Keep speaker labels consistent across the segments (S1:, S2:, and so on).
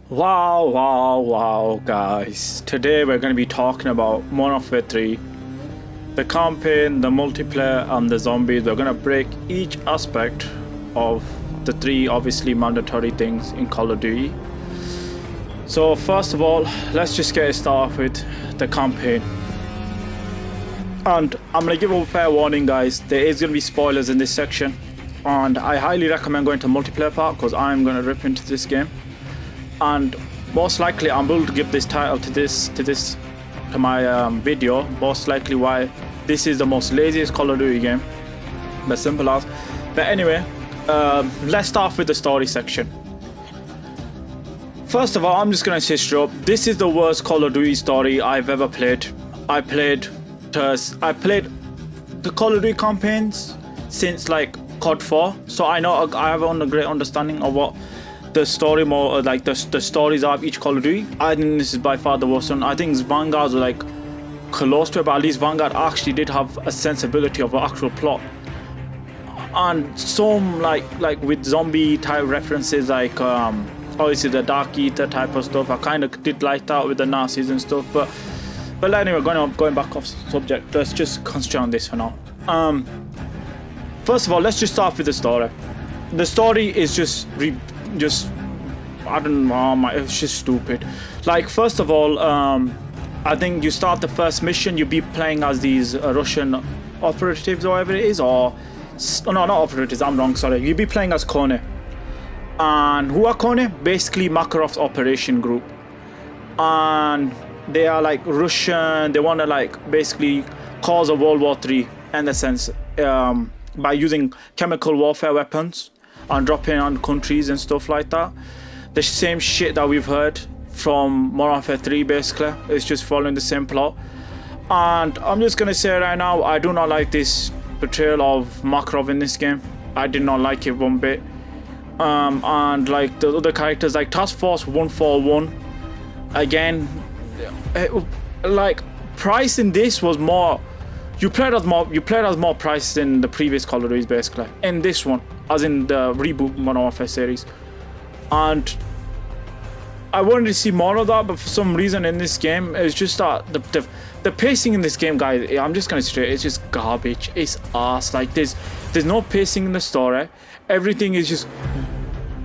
S1: Wow, guys. Today we're going to be talking about Modern Warfare 3, the campaign, the multiplayer, and the zombies. We're going to break each aspect of the three obviously mandatory things in Call of Duty. So, first of all, let's just get started with the campaign. And I'm going to give a fair warning, guys. There is going to be spoilers in this section. And I highly recommend going to multiplayer part because I'm going to rip into this game. And most likely I'm able to give this title to my video, most likely why this is the most laziest Call of Duty game, as simple as. But anyway, let's start with the story section. First of all, I'm just gonna say straight up, this is the worst Call of Duty story I've ever played. I played the Call of Duty campaigns since like COD 4, so I know I have a great understanding of what the story more like the stories of each Call of Duty. I think this is by far the worst one. I think Vanguard's like close to it, but at least Vanguard actually did have a sensibility of the actual plot. And some like with zombie type references, like obviously the Dark Eater type of stuff, I kind of did like that with the Nazis and stuff. But anyway, going back off subject, let's just concentrate on this for now. First of all, let's just start with the story. The story is just I don't know, it's just stupid. Like, first of all, I think you start the first mission, you be playing as these Russian operatives or whatever it is, or no, not operatives, I'm wrong, sorry. You be playing as Kone. And who are Kone? Basically Makarov's operation group. And they are like Russian, they want to like basically cause a World War III in a sense, by using chemical warfare weapons and dropping on countries and stuff like that. The same shit that we've heard from Modern Warfare 3 basically. It's just following the same plot. And I'm just gonna say right now, I do not like this portrayal of Makarov in this game. I did not like it one bit. And like the other characters like Task Force 141, again, like Price in this was more, you played as more Price than the previous Call of Duty basically. In this one, as in the reboot Modern Warfare series. And I wanted to see more of that, but for some reason in this game, it's just that the pacing in this game, guys, I'm just gonna say it's just garbage. It's ass. Like there's no pacing in the story. Everything is just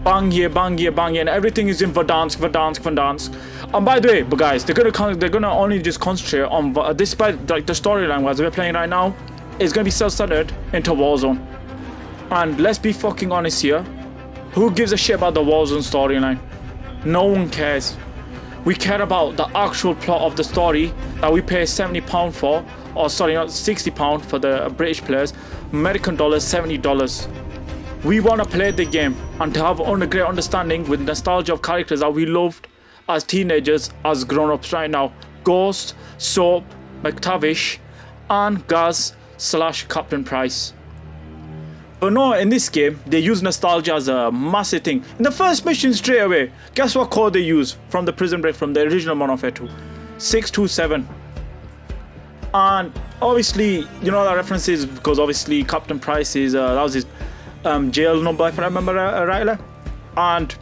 S1: bang here, and everything is in Verdansk. And by the way, but guys, they're gonna only just concentrate on, despite like the storyline as we're playing right now, is gonna be self-centered into Warzone. And let's be fucking honest here, who gives a shit about the Warzone storyline? No one cares. We care about the actual plot of the story that we pay £70 for, or sorry, not £60 for the British players, American dollars, $70. We want to play the game and to have a great understanding with nostalgia of characters that we loved as teenagers, as grown-ups right now. Ghost, Soap, McTavish, and Gaz/Captain Price. But no, in this game, they use nostalgia as a massive thing. In the first mission straight away, guess what code they use from the Prison Break, from the original Modern Warfare 2? 627. And obviously, you know that reference is because obviously Captain Price is, that was his jail number, if I remember rightly. And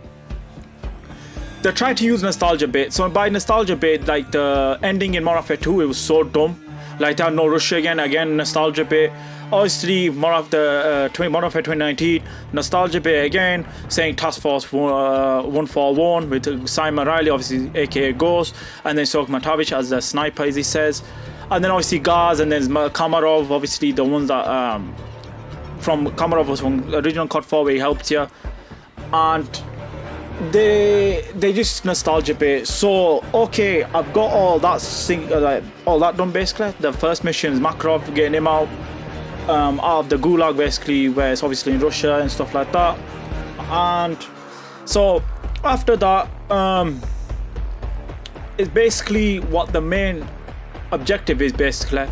S1: they tried to use nostalgia bait. So by nostalgia bait, like the ending in Modern Warfare 2, it was so dumb. Like that, no Russia again, nostalgia bait. Obviously, Modern Warfare 2019, nostalgia bait again, saying Task Force 141 with Simon Riley, obviously aka Ghost, and then Sok Matavich as the sniper, as he says. And then obviously Gaz, and then Kamarov, obviously the ones that from Kamarov was from original COD 4 where he helped you. And they just nostalgia bait. So okay, I've got all that done basically. The first mission is Makarov, getting him out of the Gulag basically, where it's obviously in Russia and stuff like that. And so after that, it's basically what the main objective is basically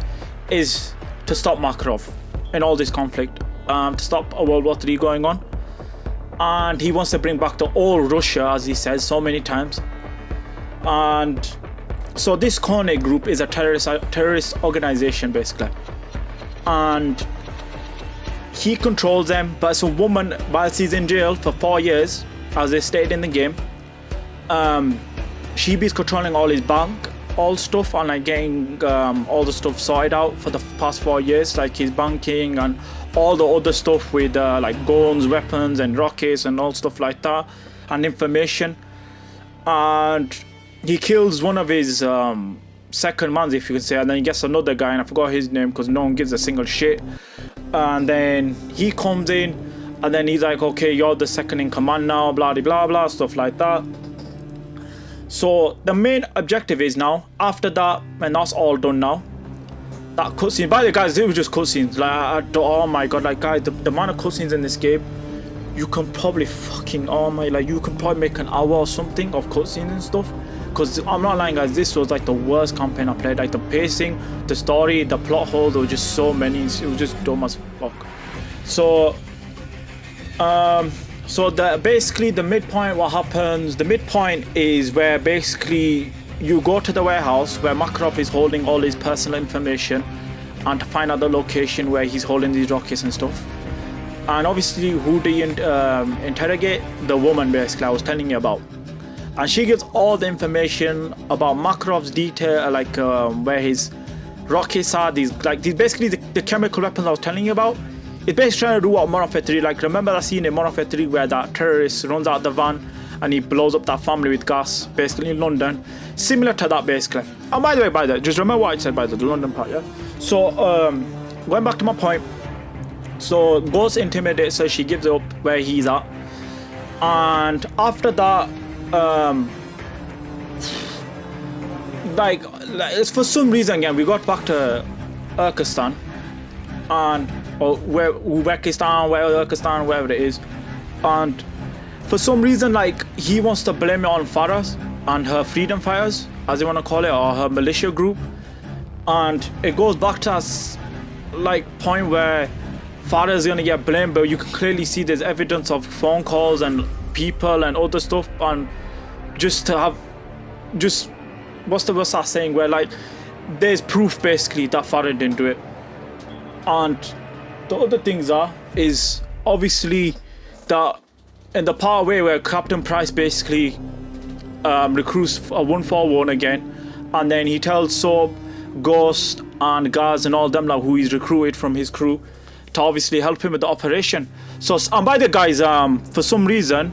S1: is to stop Makarov in all this conflict, to stop a World War III going on. And he wants to bring back the old Russia, as he says so many times. And so this Kone group is a terrorist organization basically, and he controls them. But it's a woman, while she's in jail for 4 years, as they stated in the game, Sheeby's controlling all his bank, all stuff, and like getting all the stuff sorted out for the past 4 years, like his banking and all the other stuff with like guns, weapons, and rockets and all stuff like that, and information. And he kills one of his second mans, if you can say, and then he gets another guy, and I forgot his name because no one gives a single shit. And then he comes in, and then he's like, okay, you're the second in command now, blah blah blah, stuff like that. So the main objective is now, after that, when that's all done now, that cutscene, by the guys, it was just cutscenes, like, oh my god, like guys, the amount of cutscenes in this game, you can probably fucking, oh my, like you can probably make an hour or something of cutscenes and stuff. Because I'm not lying guys, this was like the worst campaign I played. Like the pacing, the story, the plot holes, there were just so many, it was just dumb as fuck. So basically the midpoint, what happens, the midpoint is where basically you go to the warehouse where Makarov is holding all his personal information, and to find out the location where he's holding these rockets and stuff. And obviously who do you interrogate? The woman basically I was telling you about. And she gives all the information about Makarov's detail, like where his rockets are, these basically the chemical weapons I was telling you about. It's basically trying to do what Modern Warfare 3, like remember that scene in Modern Warfare 3 where that terrorist runs out the van and he blows up that family with gas, basically in London. Similar to that basically. And by the way, just remember what I said by the London part, yeah? So, going back to my point. So, Ghost intimidates her, she gives it up where he's at. And after that, like it's for some reason again we got back to Urkistan and Uzbekistan, wherever it is, and for some reason like he wants to blame it on Farah and her freedom fighters, as they want to call it, or her militia group. And it goes back to us like point where Farah is gonna get blamed, but you can clearly see there's evidence of phone calls and people and other stuff, and just to have, just what's the worst saying, where like there's proof basically that Farah didn't do it. And the other things is obviously that in the part where Captain Price basically recruits a 141 again, and then he tells Soap, Ghost and Gaz and all them like who he's recruited from his crew to obviously help him with the operation. So, and by the guys, for some reason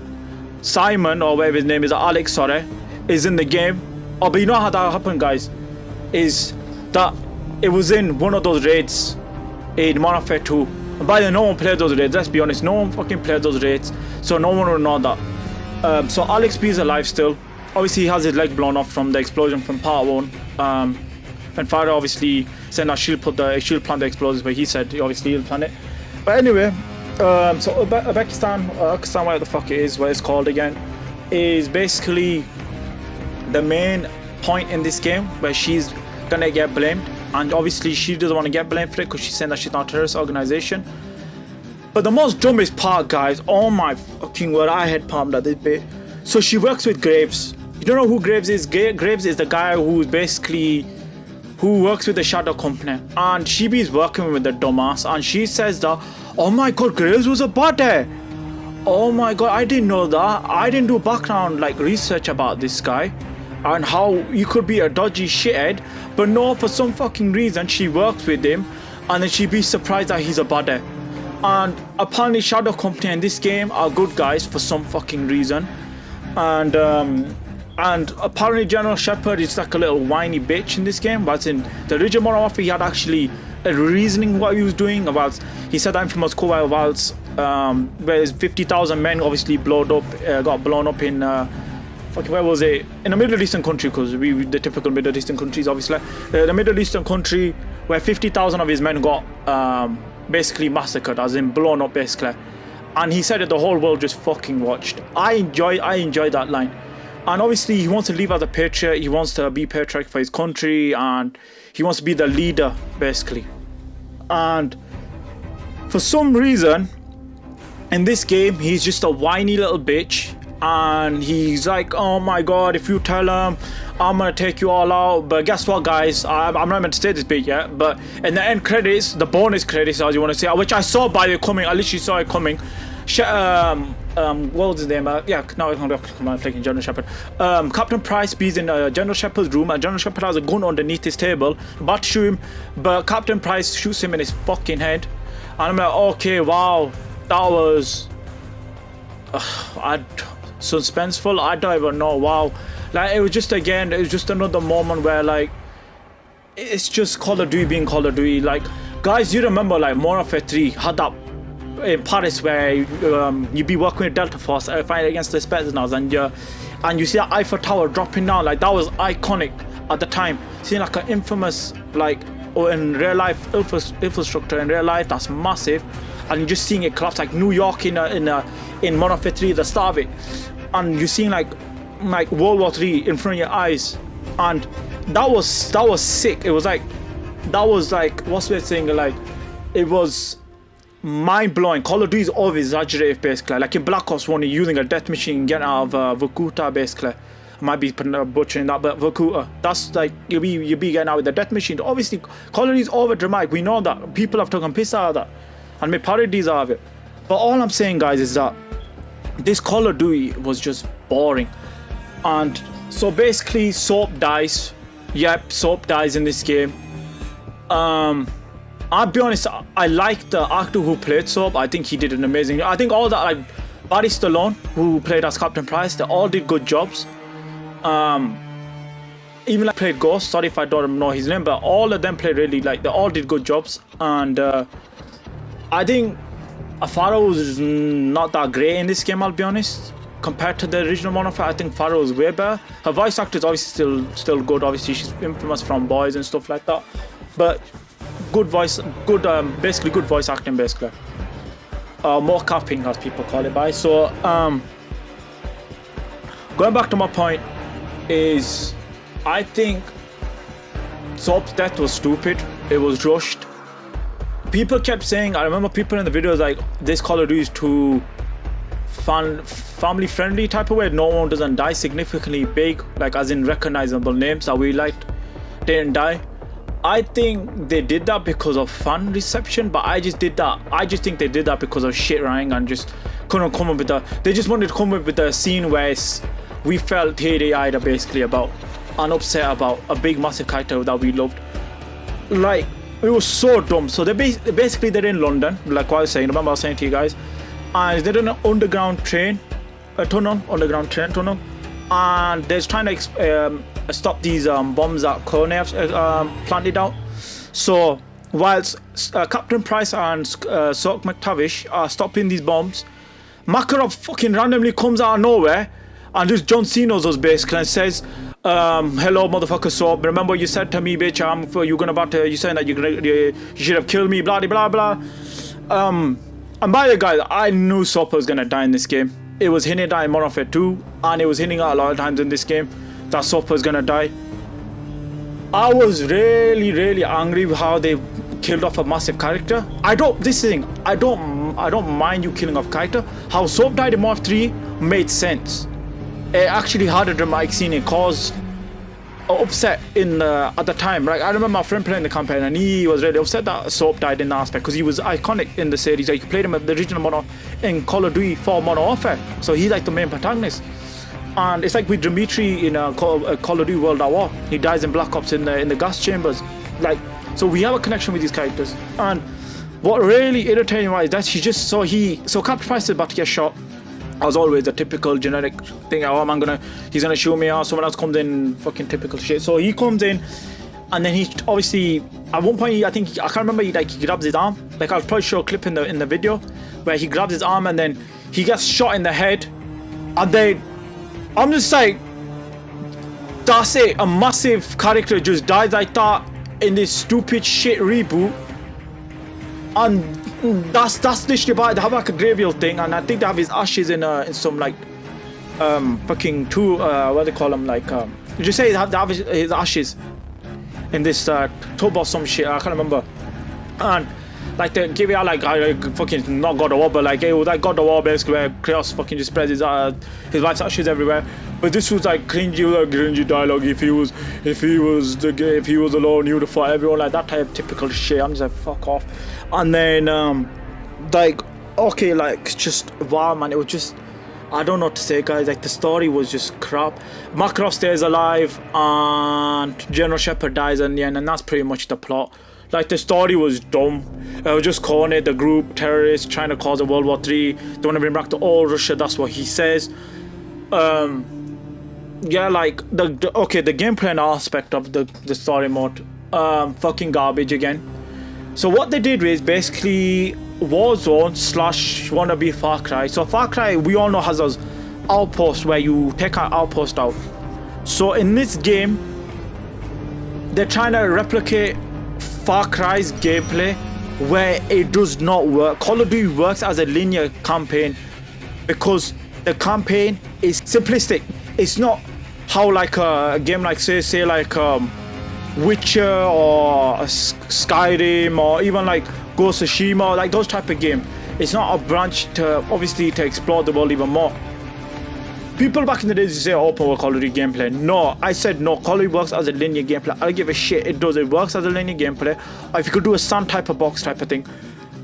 S1: Simon, or whatever his name is, Alex, sorry, is in the game. Oh, but you know how that happened, guys? Is that it was in one of those raids in Modern Warfare 2. And by the way, no one played those raids, let's be honest. No one fucking played those raids, so no one would know that. So Alex B is alive still. Obviously, he has his leg blown off from the explosion from part 1. And Farah obviously said that she'll plant the explosives, but he said obviously he'll plant it. But anyway, so Uzbekistan, whatever the fuck it is, what it's called again, is basically the main point in this game where she's gonna get blamed. And obviously she doesn't want to get blamed for it because she's saying that she's not a terrorist organization. But the most dumbest part, guys, oh my fucking word, I had palmed at this bit. So she works with Graves. You don't know who Graves is? Graves is the guy who works with the Shadow Company. And she be working with the dumbass, and she says that, oh my god, Graves was a body. Oh my god, I didn't know that. I didn't do background like research about this guy and how he could be a dodgy shithead. But no, for some fucking reason she works with him, and then she'd be surprised that he's a body. And apparently Shadow Company in this game are good guys for some fucking reason. And apparently General Shepard is like a little whiny bitch in this game, but in the original Modern Warfare he had actually a reasoning what he was doing. About, he said that infamous quote about where 50,000 men obviously got blown up in where was it, in a Middle Eastern country, because we the typical Middle Eastern countries obviously, the Middle Eastern country where 50,000 of his men got basically massacred, as in blown up basically. And he said that the whole world just fucking watched. I enjoy that line. And obviously he wants to live as a patriot, he wants to be patriotic for his country, and he wants to be the leader basically. And for some reason in this game he's just a whiny little bitch, and he's like, oh my god, if you tell him I'm gonna take you all out. But guess what, guys, I'm not meant to say this bit yet, but in the end credits, the bonus credits as you want to say, which I saw by the coming, I literally saw it coming, what was his name? Yeah, now I can't come on, flicking General Shepherd. Captain Price bees in General Shepherd's room, and General Shepherd has a gun underneath his table, about to shoot him, but Captain Price shoots him in his fucking head. And I'm like, okay, wow, that was suspenseful. I don't even know. Wow, like it was just another moment where like it's just Call of Duty being Call of Duty. Like, guys, you remember like Modern Warfare 3 had that in Paris where you'd be working with Delta Force fighting against the Spetsnaz, and you see that Eiffel Tower dropping down. Like, that was iconic at the time. Seeing like an infamous, like, or in real life infrastructure in real life that's massive, and you're just seeing it collapse, like New York in Modern Warfare 3, the start of it, and you're seeing like World War 3 in front of your eyes, and that was sick. It was like, that was like, what's the saying, like, it was mind-blowing. Call of Duty is always exaggerated, basically. Like in Black Ops 1, you're using a death machine getting out of Vorkuta, basically. I might be butchering that, but Vorkuta, that's like, you'll be getting out with the death machine. Obviously, Call of Duty is over dramatic. We know that. People have taken piss out of that and made parodies out of it. But all I'm saying, guys, is that this Call of Duty was just boring. And so basically, Soap dies. Yep, Soap dies in this game. I'll be honest, I like the actor who played Soap. I think he did an amazing job. I think all that, like Barry Stallone, who played as Captain Price, they all did good jobs. Even like played Ghost, sorry if I don't know his name, but all of them played really, like, they all did good jobs. And I think Farah was not that great in this game, I'll be honest. Compared to the original Modern Warfare, I think Farah was way better. Her voice actor is obviously still good. Obviously, she's infamous from Boys and stuff like that. But good voice, basically good voice acting, basically. More capping, as people call it by. So, going back to my point is, I think Soap's death was stupid. It was rushed. People kept saying, I remember people in the videos like, this Call of Duty is too family friendly type of way. No one doesn't die significantly big, like as in recognizable names that we liked didn't die. I think they did that because of fan reception, but I just think they did that because of shit writing and just couldn't come up with they just wanted to come up with a scene where we felt teary-eyed basically about and upset about a big massive character that we loved. Like, it was so dumb. So they're in London, like what I was saying, remember I was saying to you guys, and they're in an underground train tunnel, and they're trying to stop these bombs that Kone have planted out. So whilst Captain Price and Soak McTavish are stopping these bombs, Makarov fucking randomly comes out of nowhere and just John Cena's us basically and says, hello motherfucker Soap, remember what you said to me, bitch, you saying that you should have killed me, blah blah blah. And by the guys, I knew Soap was gonna die in this game. It was hinting at in Modern Warfare 2, and it was hinting at a lot of times in this game that Soap was gonna die. I was really angry with how they killed off a massive character. I don't mind you killing off character. How Soap died in Modern Warfare 3 made sense. It actually had a dramatic scene. It caused upset at the time. Like, I remember my friend playing the campaign and he was really upset that Soap died in that aspect because he was iconic in the series. Like, you played him at the original Modern in Call of Duty 4 Modern Warfare, so he's like the main protagonist. And it's like with Dimitri in Call of Duty World at War. He dies in Black Ops in the gas chambers. Like, so we have a connection with these characters. And what really irritated me is that so Captain Price is about to get shot. As always, the typical generic thing. Oh, he's gonna shoot me, or someone else comes in, fucking typical shit. So he comes in, and then he obviously at one point I can't remember, he grabs his arm. Like, I'll probably show a clip in the video where he grabs his arm and then he gets shot in the head, and then I'm just like, that's it. A massive character just dies like that in this stupid shit reboot, and that's literally about. They have like a graveyard thing, and I think they have his ashes in some like fucking what they call them, like you just say they have his ashes in this tub or some shit. I can't remember. And like they give it out like fucking not God of War, but like it was like God of War basically, where Kratos fucking just spreads his wife's ashes everywhere. But this was like cringy dialogue. If he was alone, he would have fought everyone, like that type of typical shit. I'm just like, fuck off. And then like, okay, like, just wow, man, it was just I don't know what to say, guys. Like, the story was just crap. Makarov stays alive and General Shepard dies in the end, and that's pretty much the plot. Like, the story was dumb. It was just corny. The group terrorists trying to cause a World War III. They want to bring back to all Russia. That's what he says. Yeah, like the gameplay aspect of the story mode, fucking garbage again. So what they did was basically Warzone / wannabe Far Cry. So Far Cry, we all know, has those outposts where you take an outpost out. So in this game, they're trying to replicate Far Cry's gameplay, where it does not work. Call of Duty works as a linear campaign because the campaign is simplistic. It's not how like a game like say like Witcher or Skyrim or even like Ghost of Tsushima, like those type of game. It's not a branch to obviously to explore the world even more. People back in the days say open world Call of Duty gameplay. No, I said no. Call of Duty works as a linear gameplay. I don't give a shit. It does. It works as a linear gameplay. Or if you could do a sand type of box type of thing.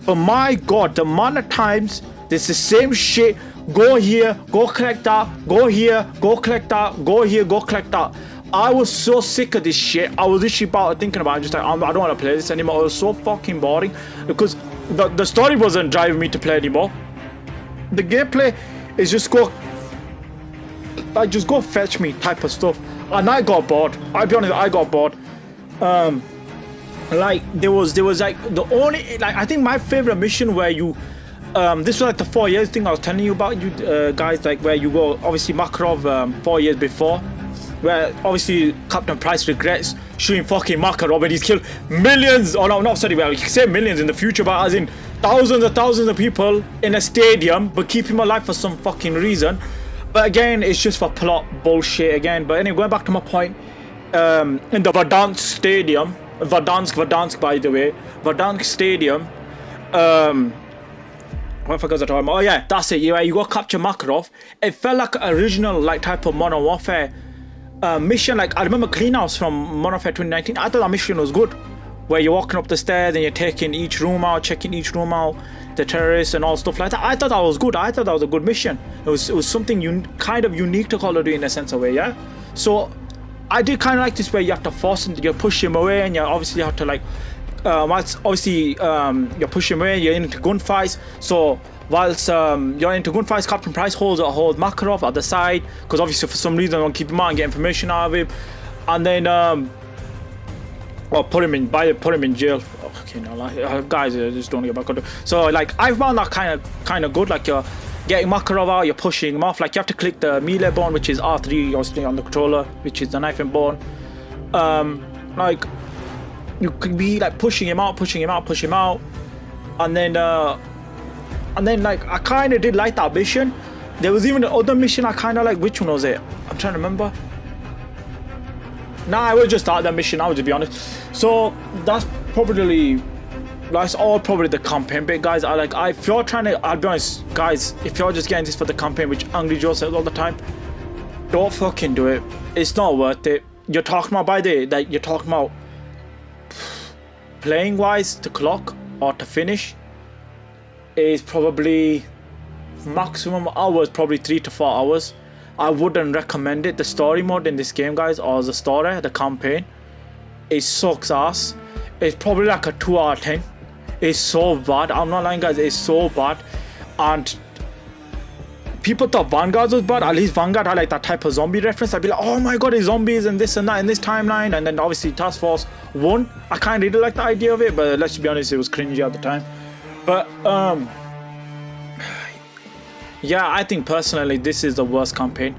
S1: But my god, the amount of times it's the same shit. Go here, go collect that. Go here, go collect that. Go here, go collect that. I was so sick of this shit. I was literally thinking about it, just like, I don't want to play this anymore. It was so fucking boring because the story wasn't driving me to play anymore. The gameplay is just go fetch me type of stuff, and I got bored. I'll be honest, I got bored. Like there was like the only, like, I think my favorite mission where you this was like the 4 years thing I was telling you about, you guys, like where you go obviously Makarov 4 years before, where obviously Captain Price regrets shooting fucking Makarov and he's killed millions, or no, not sorry, well, you can say millions in the future, but as in thousands of people in a stadium, but keep him alive for some fucking reason. But again, it's just for plot bullshit again. But anyway, going back to my point, in the Verdansk Stadium, Verdansk by the way, Verdansk Stadium, what the fuck was I talking about? Oh yeah, that's it. Yeah, you go capture Makarov. It felt like an original like type of Modern Warfare mission. Like I remember Cleanhouse from Modern Warfare 2019. I thought that mission was good, where you're walking up the stairs and you're taking each room out, checking each room out, the terrorists and all stuff like that. I thought that was good. I thought that was a good mission. It was something kind of unique to Call of Duty in a sense of way, yeah. So I did kind of like this where you have to force him, you push him away, and you obviously have to like, you're pushing him away, you're into gunfights. So whilst you're into gunfights, Captain Price holds Makarov at the side, because obviously for some reason I want to keep him out and get information out of him, and then or put him in jail. Okay, no, like, guys, just don't get back on it. So like I found that kind of good. Like you're getting Makarov out, you're pushing him off. Like you have to click the melee button, which is R3, obviously on the controller, which is the knife and button. Like you could be like pushing him out, and then like I kind of did like that mission. There was even another mission I kind of like. Which one was it? I'm trying to remember. Nah, I will just start that mission now, to be honest. So that's all probably the campaign bit, guys. If you're trying to, I'll be honest, guys, if you're just getting this for the campaign, which Angry Joe says all the time, don't fucking do it. It's not worth it. You're talking about you're talking about playing wise to clock or to finish is probably maximum hours, probably 3 to 4 hours. I wouldn't recommend it. The story mode in this game, guys, or the campaign, it sucks ass. It's probably like a 2 out of 10. It's so bad. I'm not lying, guys. It's so bad. And people thought Vanguard was bad. At least Vanguard had like that type of zombie reference. I'd be like, oh my god, it's zombies and this and that in this timeline. And then obviously Task Force 1. I kind of really like the idea of it, but let's be honest, it was cringy at the time. But yeah, I think personally this is the worst campaign.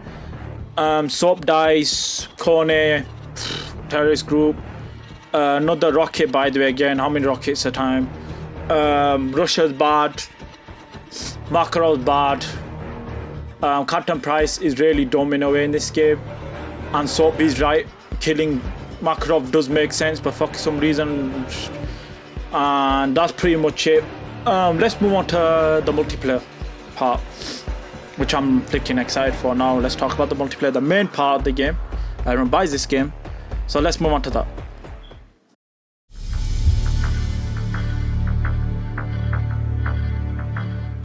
S1: Soap dies, Kone, terrorist group, another rocket by the way, again, how many rockets a time? Russia's bad, Makarov's bad, Captain Price is really dumb in a way in this game, and Soap is right, killing Makarov does make sense, but for some reason, and that's pretty much it. Let's move on to the multiplayer part, which I'm freaking excited for now. Let's talk about the multiplayer, the main part of the game. Everyone buys this game, so let's move on to that.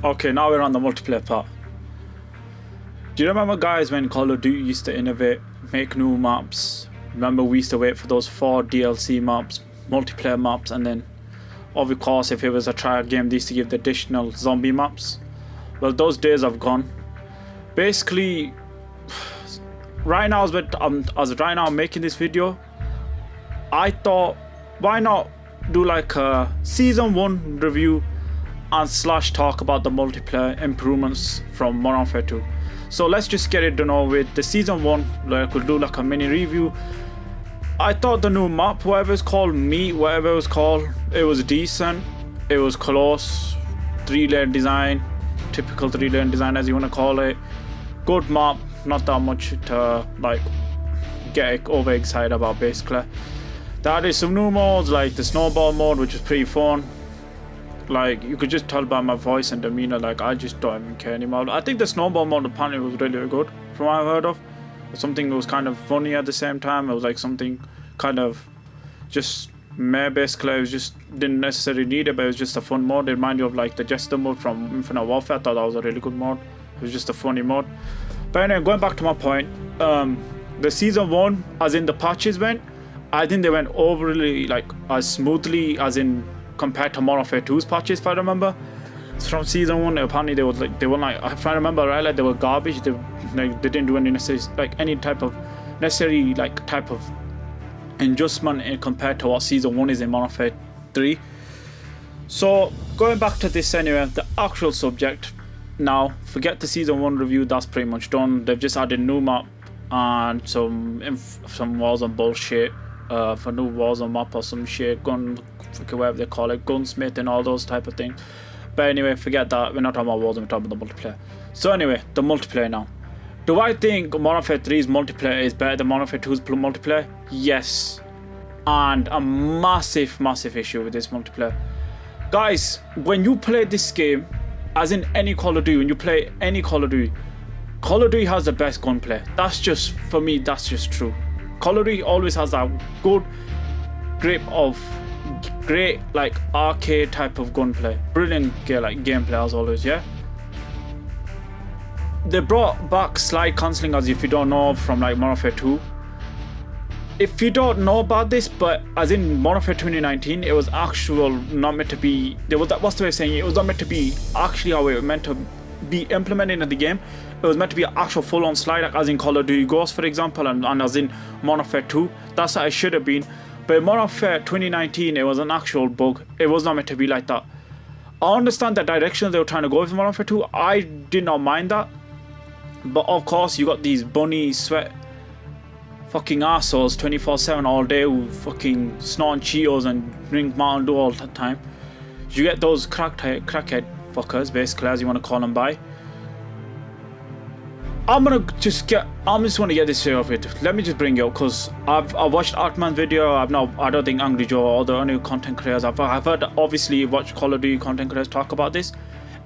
S1: Okay, now we're on the multiplayer part. Do you remember, guys, when Call of Duty used to innovate, make new maps? Remember, we used to wait for those 4 DLC maps, multiplayer maps, and then, of course, if it was a trial game, they used to give the additional zombie maps. Well, those days have gone. Basically, right now, as right now I'm making this video, I thought, why not do like a season 1 review and / talk about the multiplayer improvements from Modern Warfare 2. So let's just get it done over with. The season 1, like, we'll do like a mini review. I thought the new map, whatever it's called, whatever it was called, it was decent. It was close, 3-lane design, typical 3-lane design as you want to call it. Good map, not that much to like get overexcited about basically. There are some new modes like the snowball mode, which is pretty fun. Like, you could just tell by my voice and demeanor, like, I just don't even care anymore. I think the snowball mode apparently was really good, from what I've heard of. Something that was kind of funny at the same time. It was like something kind of just meh, basically. It was just, didn't necessarily need it, but it was just a fun mode. It reminded you of like the Jester mode from Infinite Warfare. I thought that was a really good mode. It was just a funny mode. But anyway, going back to my point, the season 1, as in the patches went, I think they went overly, like, as smoothly as in compared to Modern Warfare 2's patches, if I remember. So from season 1, apparently they were like, if I remember right, like, they were garbage. They didn't do any necessary, like, any type of necessary, like, type of adjustment compared to what season 1 is in Modern Warfare 3. So going back to this anyway, the actual subject. Now, forget the season 1 review. That's pretty much done. They've just added new map and some Warzone bullshit. For new Warzone map or some shit, whatever they call it, gunsmith and all those type of things. But anyway, forget that. We're not talking about Warzone, we're talking about the multiplayer. So anyway, the multiplayer now. Do I think Modern Warfare 3's multiplayer is better than Modern Warfare 2's multiplayer? Yes. And a massive issue with this multiplayer. Guys, when you play this game, as in any Call of Duty, when you play any Call of Duty has the best gunplay. That's just, for me, that's just true. Call of Duty always has that good grip of great, like, arcade type of gunplay. Brilliant gameplay as always, yeah? They brought back slide cancelling, as if you don't know, from like Modern Warfare 2. If you don't know about this, but as in Modern Warfare 2019, it was actual, not meant to be, what's the way of saying it? It was not meant to be actually how it was meant to be implemented in the game. It was meant to be an actual full-on slide, like as in Call of Duty Ghost, for example, and as in Modern Warfare 2. That's how it should have been. But in Modern Warfare 2019, it was an actual bug. It was not meant to be like that. I understand the direction they were trying to go with Modern Warfare 2. I did not mind that. But of course, you got these bunny sweat fucking assholes 24/7 all day who fucking snort Cheetos and drink Mountain Dew all the time. You get those crackhead fuckers, basically, as you want to call them by. I just want to get this straight off with. Let me just bring it up, because I've watched Artman's video. I don't think Angry Joe or the other content creators. I've heard, obviously, watched Call of Duty content creators talk about this.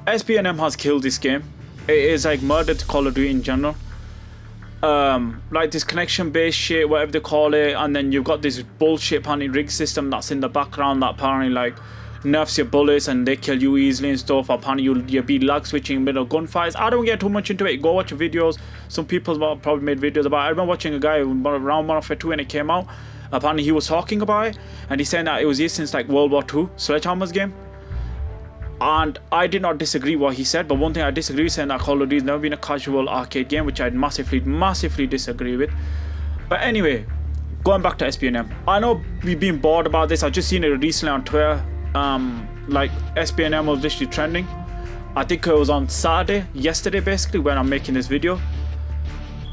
S1: SPNM has killed this game. It is like murder to Call of Duty in general. Like this connection based shit, whatever they call it, and then you've got this bullshit apparently rig system that's in the background that apparently like nerfs your bullets and they kill you easily and stuff. Apparently you'll be lag switching in the middle of gunfights. I don't get too much into it. Go watch videos. Some people probably made videos about it. I remember watching a guy around Modern Warfare 2 when it came out. Apparently he was talking about it and he's saying that it was used since like World War II, Sledgehammer's game. And I did not disagree what he said, but one thing I disagree with, saying that Call of Duty has never been a casual arcade game, which I massively disagree with. But anyway, going back to SPNM, I know we've been bored about this. I've just seen it recently on Twitter. Like SPNM was literally trending. I think it was on Saturday, yesterday basically, when I'm making this video.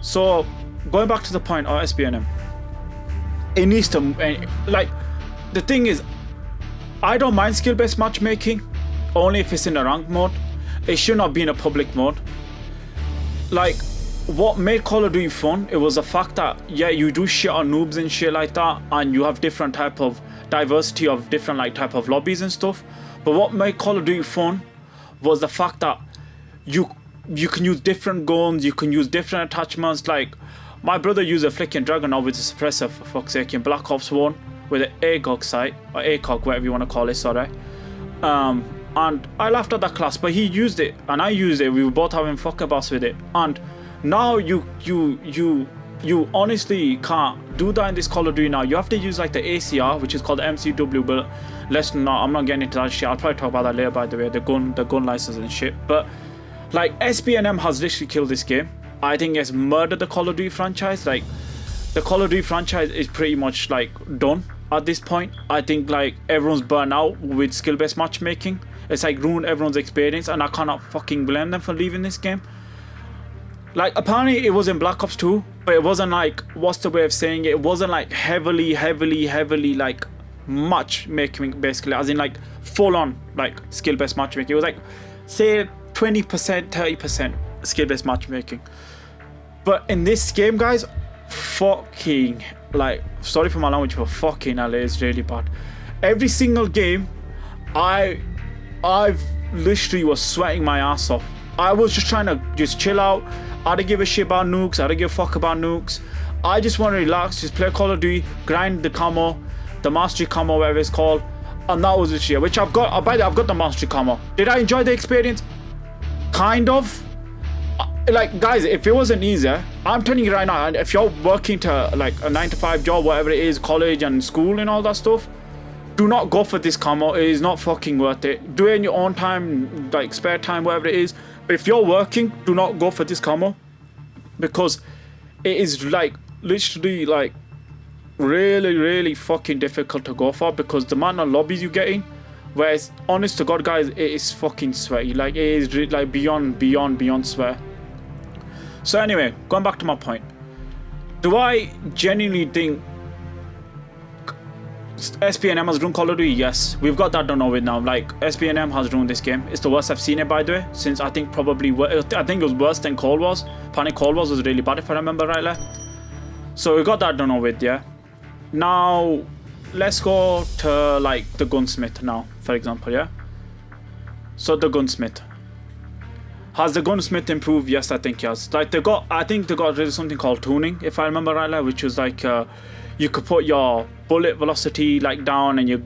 S1: So going back to the point of SPNM, it needs to, like, the thing is, I don't mind skill-based matchmaking, only if it's in a ranked mode. It should not be in a public mode. Like, what made Call of Duty fun, it was the fact that, yeah, you do shit on noobs and shit like that, and you have different type of diversity of different like type of lobbies and stuff. But what made Call of Duty fun was the fact that you can use different guns, you can use different attachments. Like, my brother used a flicking Dragunov with a suppressor, for fuck's sake, in Black Ops 1 with an ACOG sight, or ACOG, whatever you want to call it, sorry. And I laughed at that class, but he used it and I used it. We were both having fuck abouts with it. And Now you honestly can't do that in this Call of Duty now. You have to use like the ACR, which is called the MCW, but I'm not getting into that shit. I'll probably talk about that later, by the way, the gun license and shit. But like SPNM has literally killed this game. I think it's murdered the Call of Duty franchise. Like the Call of Duty franchise is pretty much like done at this point. I think like everyone's burnt out with skill-based matchmaking. It's like ruined everyone's experience, and I cannot fucking blame them for leaving this game. Like apparently it was in Black Ops 2, but it wasn't like, what's the way of saying it? It wasn't like heavily like matchmaking, basically, as in like full on like skill-based matchmaking. It was like say 20%, 30% skill-based matchmaking. But in this game, guys, fucking, like, sorry for my language, but fucking hell, it's really bad. Every single game, I've literally was sweating my ass off. I was just trying to just chill out. I don't give a shit about nukes. I don't give a fuck about nukes. I just want to relax, just play Call of Duty, grind the camo, the mastery camo, whatever it's called, and that was this year, which I've got. By the way, I've got the mastery camo. Did I enjoy the experience? Kind of. Like, guys, if it wasn't easier, I'm telling you right now, if you're working to like a 9-to-5 job, whatever it is, college and school and all that stuff, do not go for this camo. It is not fucking worth it. Do it in your own time, like spare time, whatever it is. But if you're working, do not go for this camo, because it is like literally like really fucking difficult to go for, because the amount of lobbies you get in, whereas honest to God, guys, it is fucking sweaty. Like it is like beyond sweat. So anyway, going back to my point, do I genuinely think SPNM has ruined Call of Duty? Yes, we've got that done with now. Like SPNM has ruined this game. It's the worst I've seen it, by the way, since I think it was worse than Cold Wars. Apparently Cold Wars was really bad, if I remember rightly. So we got that done with, yeah. Now let's go to like the gunsmith now, for example, yeah. So the gunsmith. Has the gunsmith improved? Yes, I think yes. Like I think they got rid of something called tuning, if I remember rightly, which was like you could put your bullet velocity like down, and your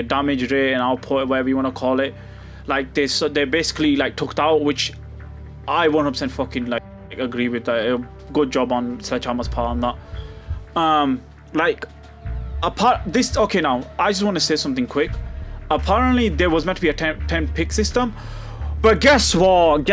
S1: damage rate and output, whatever you want to call it. Like they basically like took that out, which I 100% fucking like agree with. Good job on Sledgehammer's part on that. Like apart this, okay, now I just want to say something quick. Apparently there was meant to be a 10 pick system. But guess what,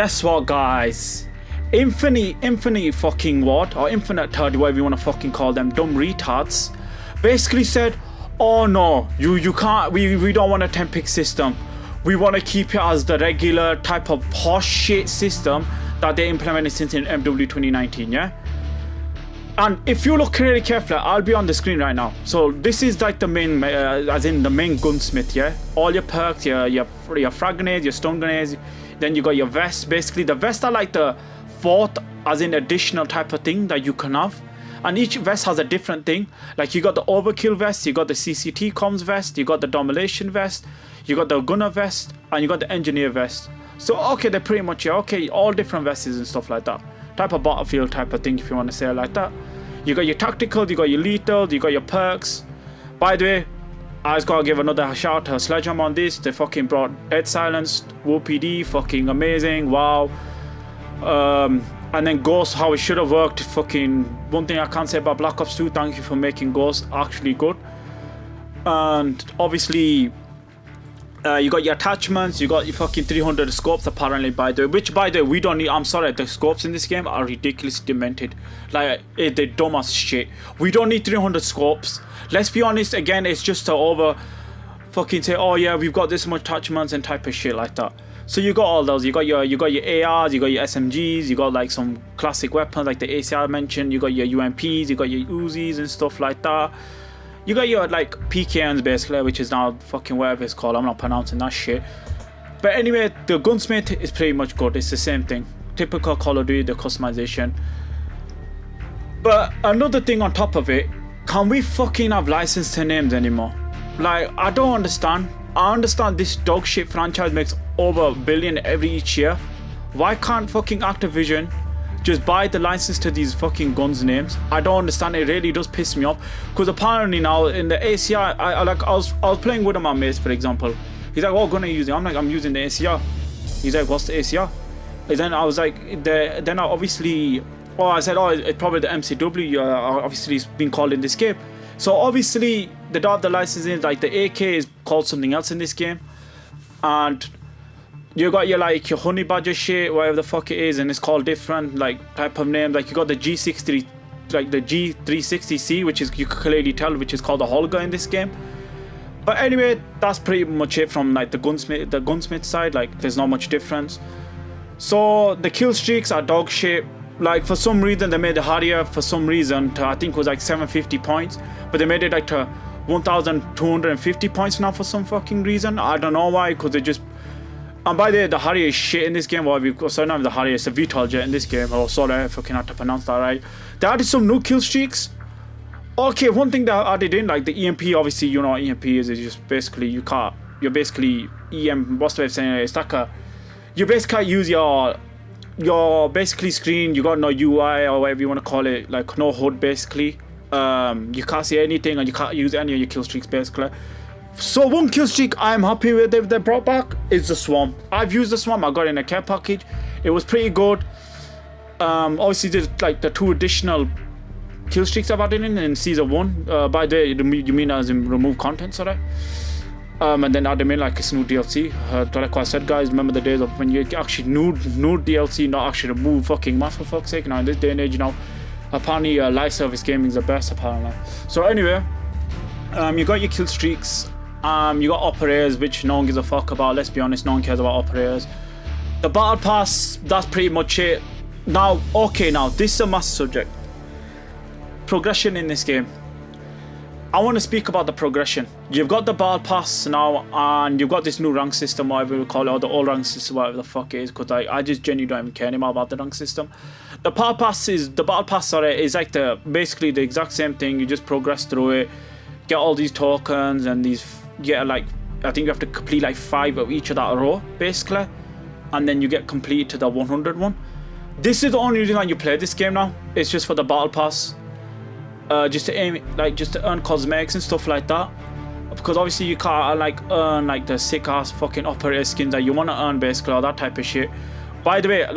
S1: guys? Infinity fucking what? Or Infinite Third, whatever you want to fucking call them, dumb retards, basically said, oh no, you can't, we don't want a 10 pick system. We want to keep it as the regular type of posh shit system that they implemented since in MW 2019, yeah? And if you look really carefully, I'll be on the screen right now. So this is like the main, as in the main gunsmith, yeah? All your perks, your frag grenades, your stun grenades, then you got your vest. Basically, the vests are like the fourth, as in additional type of thing that you can have. And each vest has a different thing. Like you got the overkill vest, you got the CCT comms vest, you got the domination vest, you got the gunner vest, and you got the engineer vest. So okay, they're pretty much, yeah, okay, all different vests and stuff like that. Type of battlefield type of thing, if you want to say it like that. You got your tactical, you got your lethal, you got your perks. By the way, I just gotta give another shout out to Sledgehammer on this. They fucking brought Dead Silence, WOPD, fucking amazing, wow. And then Ghost, how it should have worked. Fucking one thing I can't say about Black Ops 2, thank you for making Ghost actually good. And obviously you got your attachments, you got your fucking 300 scopes apparently, by the way, which by the way we don't need. I'm sorry, the scopes in this game are ridiculously demented. Like they're dumb as shit. We don't need 300 scopes. Let's be honest, again, it's just to over fucking say, oh yeah, we've got this much attachments and type of shit like that. So you got all those, you got your ARs, you got your SMGs, you got like some classic weapons like the ACR mentioned, you got your UMPs, you got your Uzis and stuff like that. You got your like PKMs basically, which is now fucking whatever it's called, I'm not pronouncing that shit. But anyway, the gunsmith is pretty much good. It's the same thing, typical Call of Duty, the customization. But another thing on top of it, can we fucking have licensed names anymore? Like, I don't understand. I understand this dog shit franchise makes over $1 billion each year. Why can't fucking Activision just buy the license to these fucking guns names? I don't understand. It really does piss me off, because apparently now in the ACR, I was playing with my mates, for example. He's like, "Oh, gonna use it." I'm like, "I'm using the ACR." He's like, "What's the ACR?" And then I was like, then I obviously Oh, I said, oh, it's probably the MCW. Obviously, it's been called in this game. So obviously, they don't have the licensing. Like the AK is called something else in this game, and you got your like your honey badger shit, whatever the fuck it is, and it's called different like type of name. Like you got the G60, like the G360C, which is you can clearly tell, which is called the Holger in this game. But anyway, that's pretty much it from like the gunsmith side. Like there's not much difference. So the kill streaks are dog shit. Like for some reason they made the Harrier for some reason to, I think it was like 750 points, but they made it like to 1,250 points now for some fucking reason. I don't know why, because they just. And by the way, the Harrier is shit in this game. Well, sorry, not the Harrier, it's a VTOL jet in this game. Oh, sorry, I fucking had to pronounce that right. They added some new kill streaks. Okay, one thing that I added in, like the EMP, obviously, you know what EMP is just basically, you're basically, what's the way of saying it? It's like you basically use your basically screen, you got no UI or whatever you want to call it, like no HUD basically. You can't see anything and you can't use any of your kill streaks basically. So one kill streak I'm happy with they brought back is the Swarm. I've used the Swarm, I got it in a care package. It was pretty good. Obviously there's like the 2 additional kill streaks I've added in season 1. By the way, you mean as in remove content, sorry? And then add them in like it's new DLC. Like what I said, guys, remember the days of when you actually new DLC, not actually remove fucking maps for fuck's sake. Now in this day and age, you know, apparently live service gaming is the best apparently. So anyway, you got your kill streaks. You got operators, which no one gives a fuck about. Let's be honest, no one cares about operators. The battle pass, that's pretty much it. Now, okay, now this is a massive subject. Progression in this game. I want to speak about the progression. You've got the battle pass now, and you've got this new rank system, whatever you call it, or the old rank system, whatever the fuck it is, because I just genuinely don't even care anymore about the rank system. The battle pass is like basically the exact same thing. You just progress through it, get all these tokens and these, like, I think you have to complete like 5 of each of that row basically, and then you get complete to the 100 one. This is the only reason why you play this game now. It's just for the battle pass. Just to earn cosmetics and stuff like that, because obviously you can't like earn like the sick ass fucking operator skins that you want to earn basically, all that type of shit. By the way,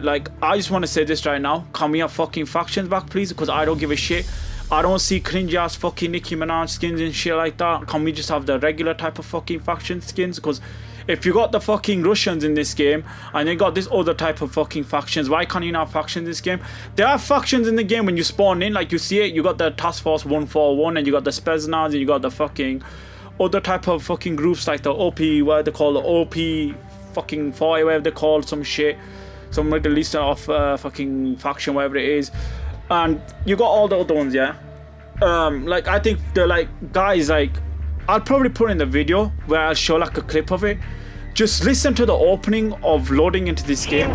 S1: like I just want to say this right now, can we have fucking factions back please? Because I don't give a shit. I don't see cringy ass fucking Nicki Minaj skins and shit like that. Can we just have the regular type of fucking faction skins? Because if you got the fucking Russians in this game and you got this other type of fucking factions, why can't you not have factions in this game? There are factions in the game when you spawn in, like you see it, you got the Task Force 141 and you got the Spetsnaz and you got the fucking other type of fucking groups like the OP, what they call the OP fucking 40, whatever they call some shit, some Middle Eastern off fucking faction, whatever it is. And you got all the other ones, yeah. Like I think they're like guys, like I'll probably put in the video where I'll show like a clip of it. Just listen to the opening of loading into this game.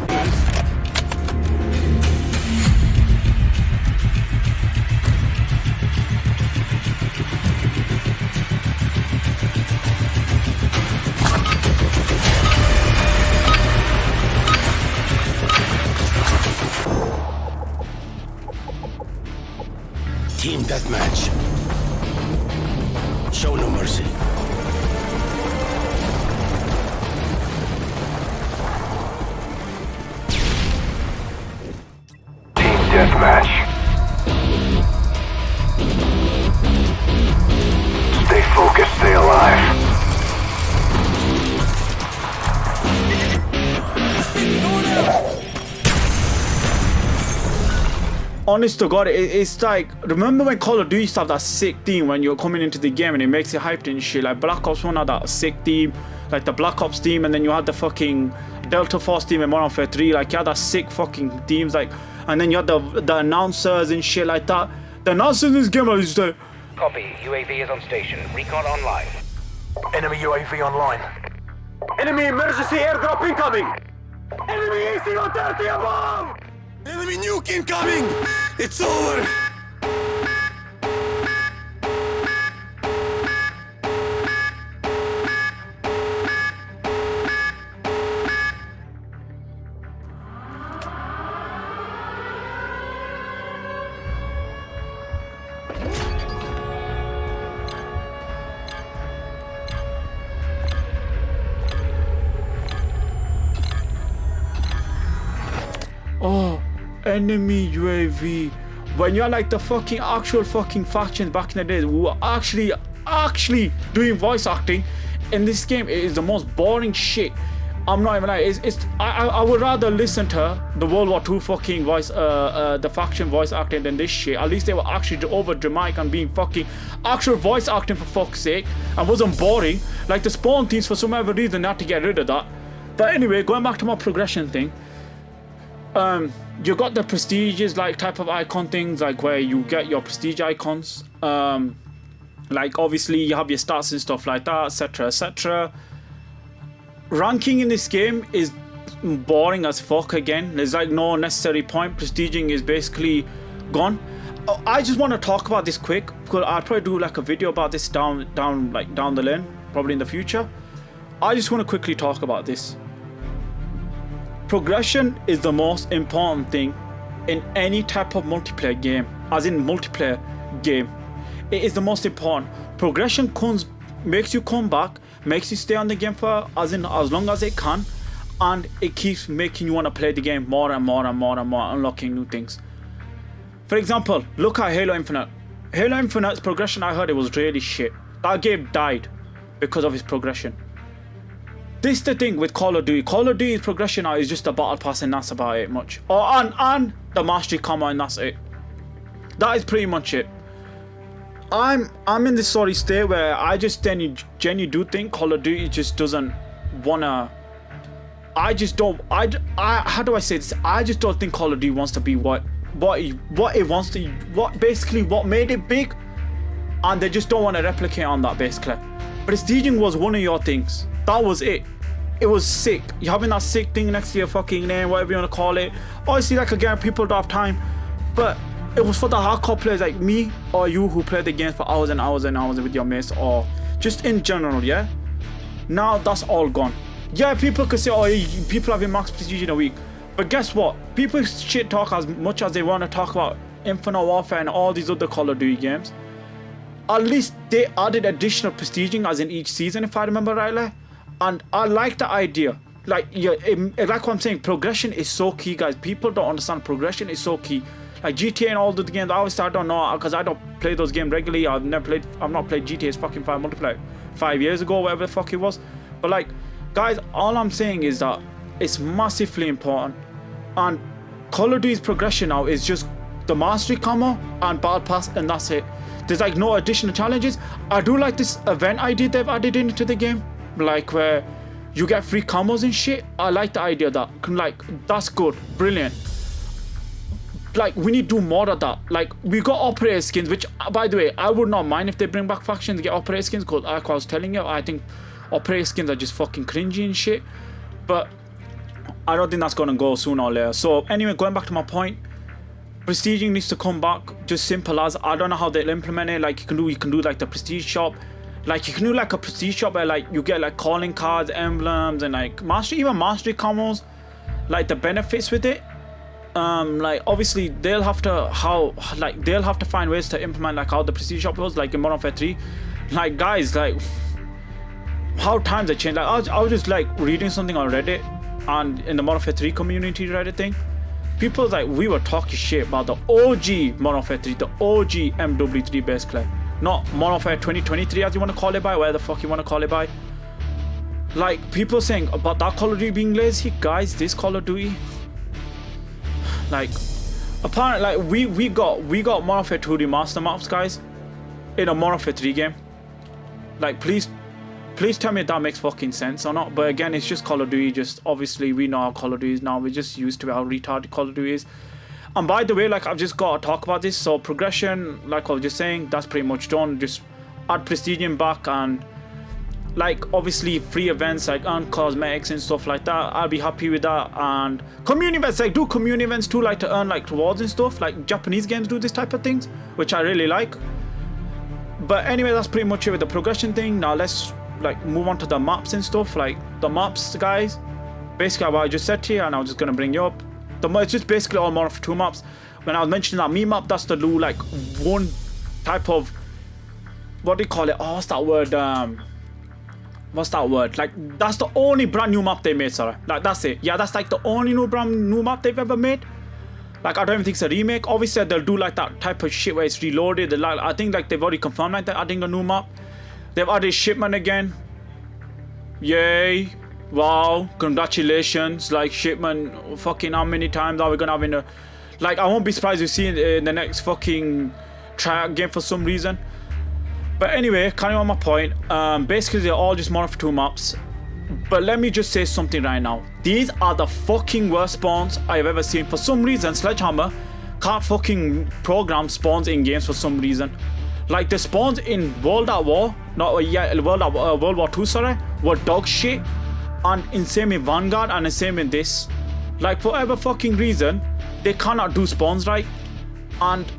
S2: Team deathmatch. Show no mercy. Team deathmatch. Stay focused, stay alive.
S1: Honest to God, it's like, remember when Call of Duty used to have that sick theme when you're coming into the game and it makes it hyped and shit? Like Black Ops 1 had that sick theme, like the Black Ops theme, and then you had the fucking Delta Force theme in Modern Warfare 3, like you had that sick fucking themes, like, and then you had the announcers and shit like that. The announcers in this game are just like,
S3: Copy, UAV is on station, recon online.
S2: Enemy UAV online.
S4: Enemy emergency airdrop incoming! Enemy AC-130 above!
S2: Enemy nuke incoming! It's over!
S1: enemy UAV. When you're like the fucking actual fucking factions back in the days who were actually doing voice acting, in this game it is the most boring shit. I'm not even like I would rather listen to the World War II fucking voice the faction voice acting than this shit. At least they were actually over dramatic and being fucking actual voice acting for fuck's sake, and wasn't boring. Like the spawn things, for some other reason they had to get rid of that. But anyway, going back to my progression thing, you got the prestiges like type of icon things, like where you get your prestige icons. Like obviously you have your stats and stuff like that, etc, etc. Ranking in this game is boring as fuck again. There's like no necessary point. Prestiging is basically gone. I just want to talk about this quick because I'll probably do like a video about this down the lane, probably in the future. I just want to quickly talk about this. Progression is the most important thing in any type of multiplayer game, as in multiplayer game. It is the most important. Progression makes you come back, makes you stay on the game for as long as it can, and it keeps making you want to play the game more and more and more and more, unlocking new things. For example, look at Halo Infinite. Halo Infinite's progression, I heard it was really shit. That game died because of its progression. This is the thing with Call of Duty. Call of Duty's progression now is just a battle pass and that's about it much. And the mastery combo and that's it. That is pretty much it. I'm in this sorry state where I just genuinely do think Call of Duty just doesn't wanna. I just don't. How do I say this? I just don't think Call of Duty wants to be what it wants to. What made it big, and they just don't want to replicate on that basically. Prestiging was one of your things. That was it. It was sick. You having that sick thing next to your fucking name, whatever you want to call it. Obviously, like again, people don't have time, but it was for the hardcore players like me or you who play the games for hours and hours and hours with your mates, or just in general, yeah? Now that's all gone. Yeah, people could say, oh, people having max prestige in a week. But guess what? People shit talk as much as they want to talk about Infinite Warfare and all these other Call of Duty games. At least they added additional prestiging as in each season, if I remember rightly. And I like the idea. Like, yeah, like what I'm saying, progression is so key, guys. People don't understand progression is so key. Like GTA and all the games, obviously I don't know because I don't play those games regularly. I've not played GTA's fucking 5 multiplayer 5 years ago, whatever the fuck it was. But like, guys, all I'm saying is that it's massively important. And Call of Duty's progression now is just the mastery combo and battle pass, and that's it. There's like no additional challenges. I do like this event idea they've added into the game, like where you get free combos and shit. I like the idea of that. Like, that's good, brilliant. Like, we need to do more of that. Like, we got operator skins, which, by the way, I would not mind if they bring back factions to get operator skins, because like I was telling you, I think operator skins are just fucking cringy and shit. But I don't think that's gonna go sooner or later. So anyway, going back to my point, prestiging needs to come back. Just simple as, I don't know how they'll implement it. Like, you can do like the prestige shop. Like, you can do like a prestige shop where like you get like calling cards, emblems, and like mastery combos, like the benefits with it. Like obviously they'll have to find ways to implement like how the prestige shop was like in Modern Warfare 3. Like, guys, like how times have changed. Like I was just like reading something on Reddit, and in the Modern Warfare 3 community Reddit thing, people like, we were talking shit about the OG Modern Warfare 3, the OG MW3 basically, not Modern Warfare 2023 as you want to call it by, where the fuck you want to call it by. Like, people saying about that Call of Duty being lazy. Guys, this Call of Duty, like, apparently, like we got Modern Warfare 2 remaster maps, guys, in a Modern Warfare 3 game. Like, please tell me if that makes fucking sense or not. But again, it's just Call of Duty. Just obviously we know how Call of Duty is now. We're just used to how retarded Call of Duty is. And by the way, like, I've just got to talk about this. So progression, like I was just saying, that's pretty much done. Just add Prestigium back, and like obviously free events like earn cosmetics and stuff like that. I'll be happy with that. And community events, like do community events too, like to earn like rewards and stuff. Like Japanese games do this type of things, which I really like. But anyway, that's pretty much it with the progression thing. Now let's like move on to the maps and stuff. Like the maps, guys, basically what I just said to you, and I was just gonna bring you up. It's just basically all Modern Warfare 2 maps. When I was mentioning that meme map, that's the new like one type of, what do you call it? Oh, what's that word? Like, that's the only brand new map they made, sorry. Like, that's it. Yeah, that's like the only brand new map they've ever made. Like, I don't even think it's a remake. Obviously, they'll do like that type of shit where it's reloaded. Like, I think like they've already confirmed like they're adding a new map. They've added Shipment again. Yay. Wow. Congratulations. Like, Shipment, fucking how many times are we gonna have in a... Like, I won't be surprised to see it in the next fucking tryout game for some reason. But anyway, carrying on my point. Basically, they're all just Modern Warfare 2 maps. But let me just say something right now. These are the fucking worst spawns I have ever seen. For some reason, Sledgehammer can't fucking program spawns in games for some reason. Like, the spawns in World War 2, sorry, were dog shit. And in same in Vanguard and the same in this. Like, for whatever fucking reason, they cannot do spawns right. And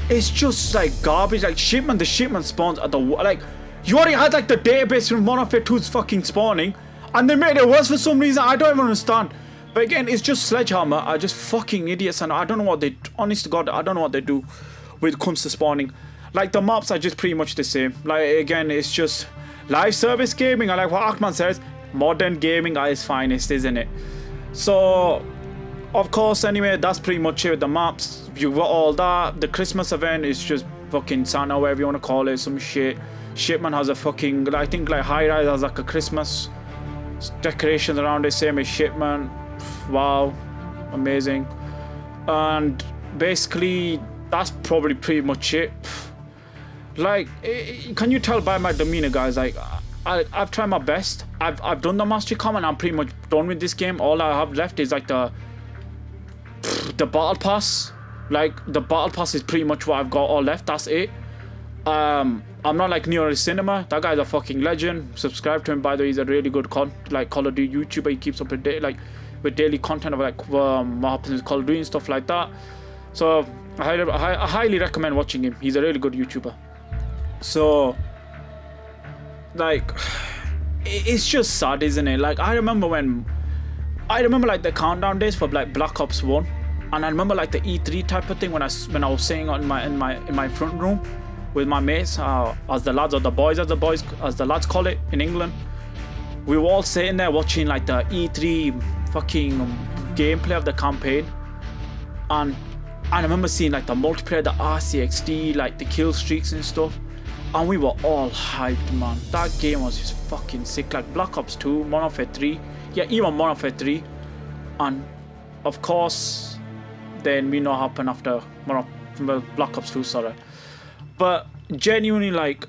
S1: it's just like garbage. Like, the shipment spawns are the like. You already had like the database from Modern Warfare 2's fucking spawning, and they made it worse for some reason. I don't even understand. But again, it's just Sledgehammer are just fucking idiots, and I don't know what they. Honest to God, I don't know what they do when it comes to spawning. Like, the maps are just pretty much the same. Like, again, it's just live service gaming. I like what Ackman says. Modern gaming at its finest, isn't it? So, of course, anyway, that's pretty much it with the maps. You got all that. The Christmas event is just fucking Santa, whatever you want to call it, some shit. Shipment has a fucking, I think like High Rise has like a Christmas decorations around it, same as Shipment. Wow, amazing. And basically, that's probably pretty much it. Like, can you tell by my demeanor, guys? Like, I've tried my best. I've done the mastery com and I'm pretty much done with this game. All I have left is like the battle pass. Like, the battle pass is pretty much what I've got all left. That's it. I'm not like Neo Cinema. That guy's a fucking legend. Subscribe to him, by the way. He's a really good Call of Duty YouTuber. He keeps up to date like with daily content of like what happens with Call of Duty and stuff like that. So I highly recommend watching him. He's a really good YouTuber. So, like, it's just sad, isn't it? Like, I remember like the countdown days for like Black Ops 1, and I remember like the E3 type of thing when I was sitting in my front room with my mates, as the lads, or the boys as the lads call it in England. We were all sitting there watching like the E3 fucking gameplay of the campaign, and I remember seeing like the multiplayer, the RCXD, like the kill streaks and stuff, and we were all hyped, man. That game was just fucking sick. Like Black Ops 2, Modern Warfare 3, yeah, even Modern Warfare 3, and of course, then we know what happened after Black Ops 2, sorry. But genuinely, like,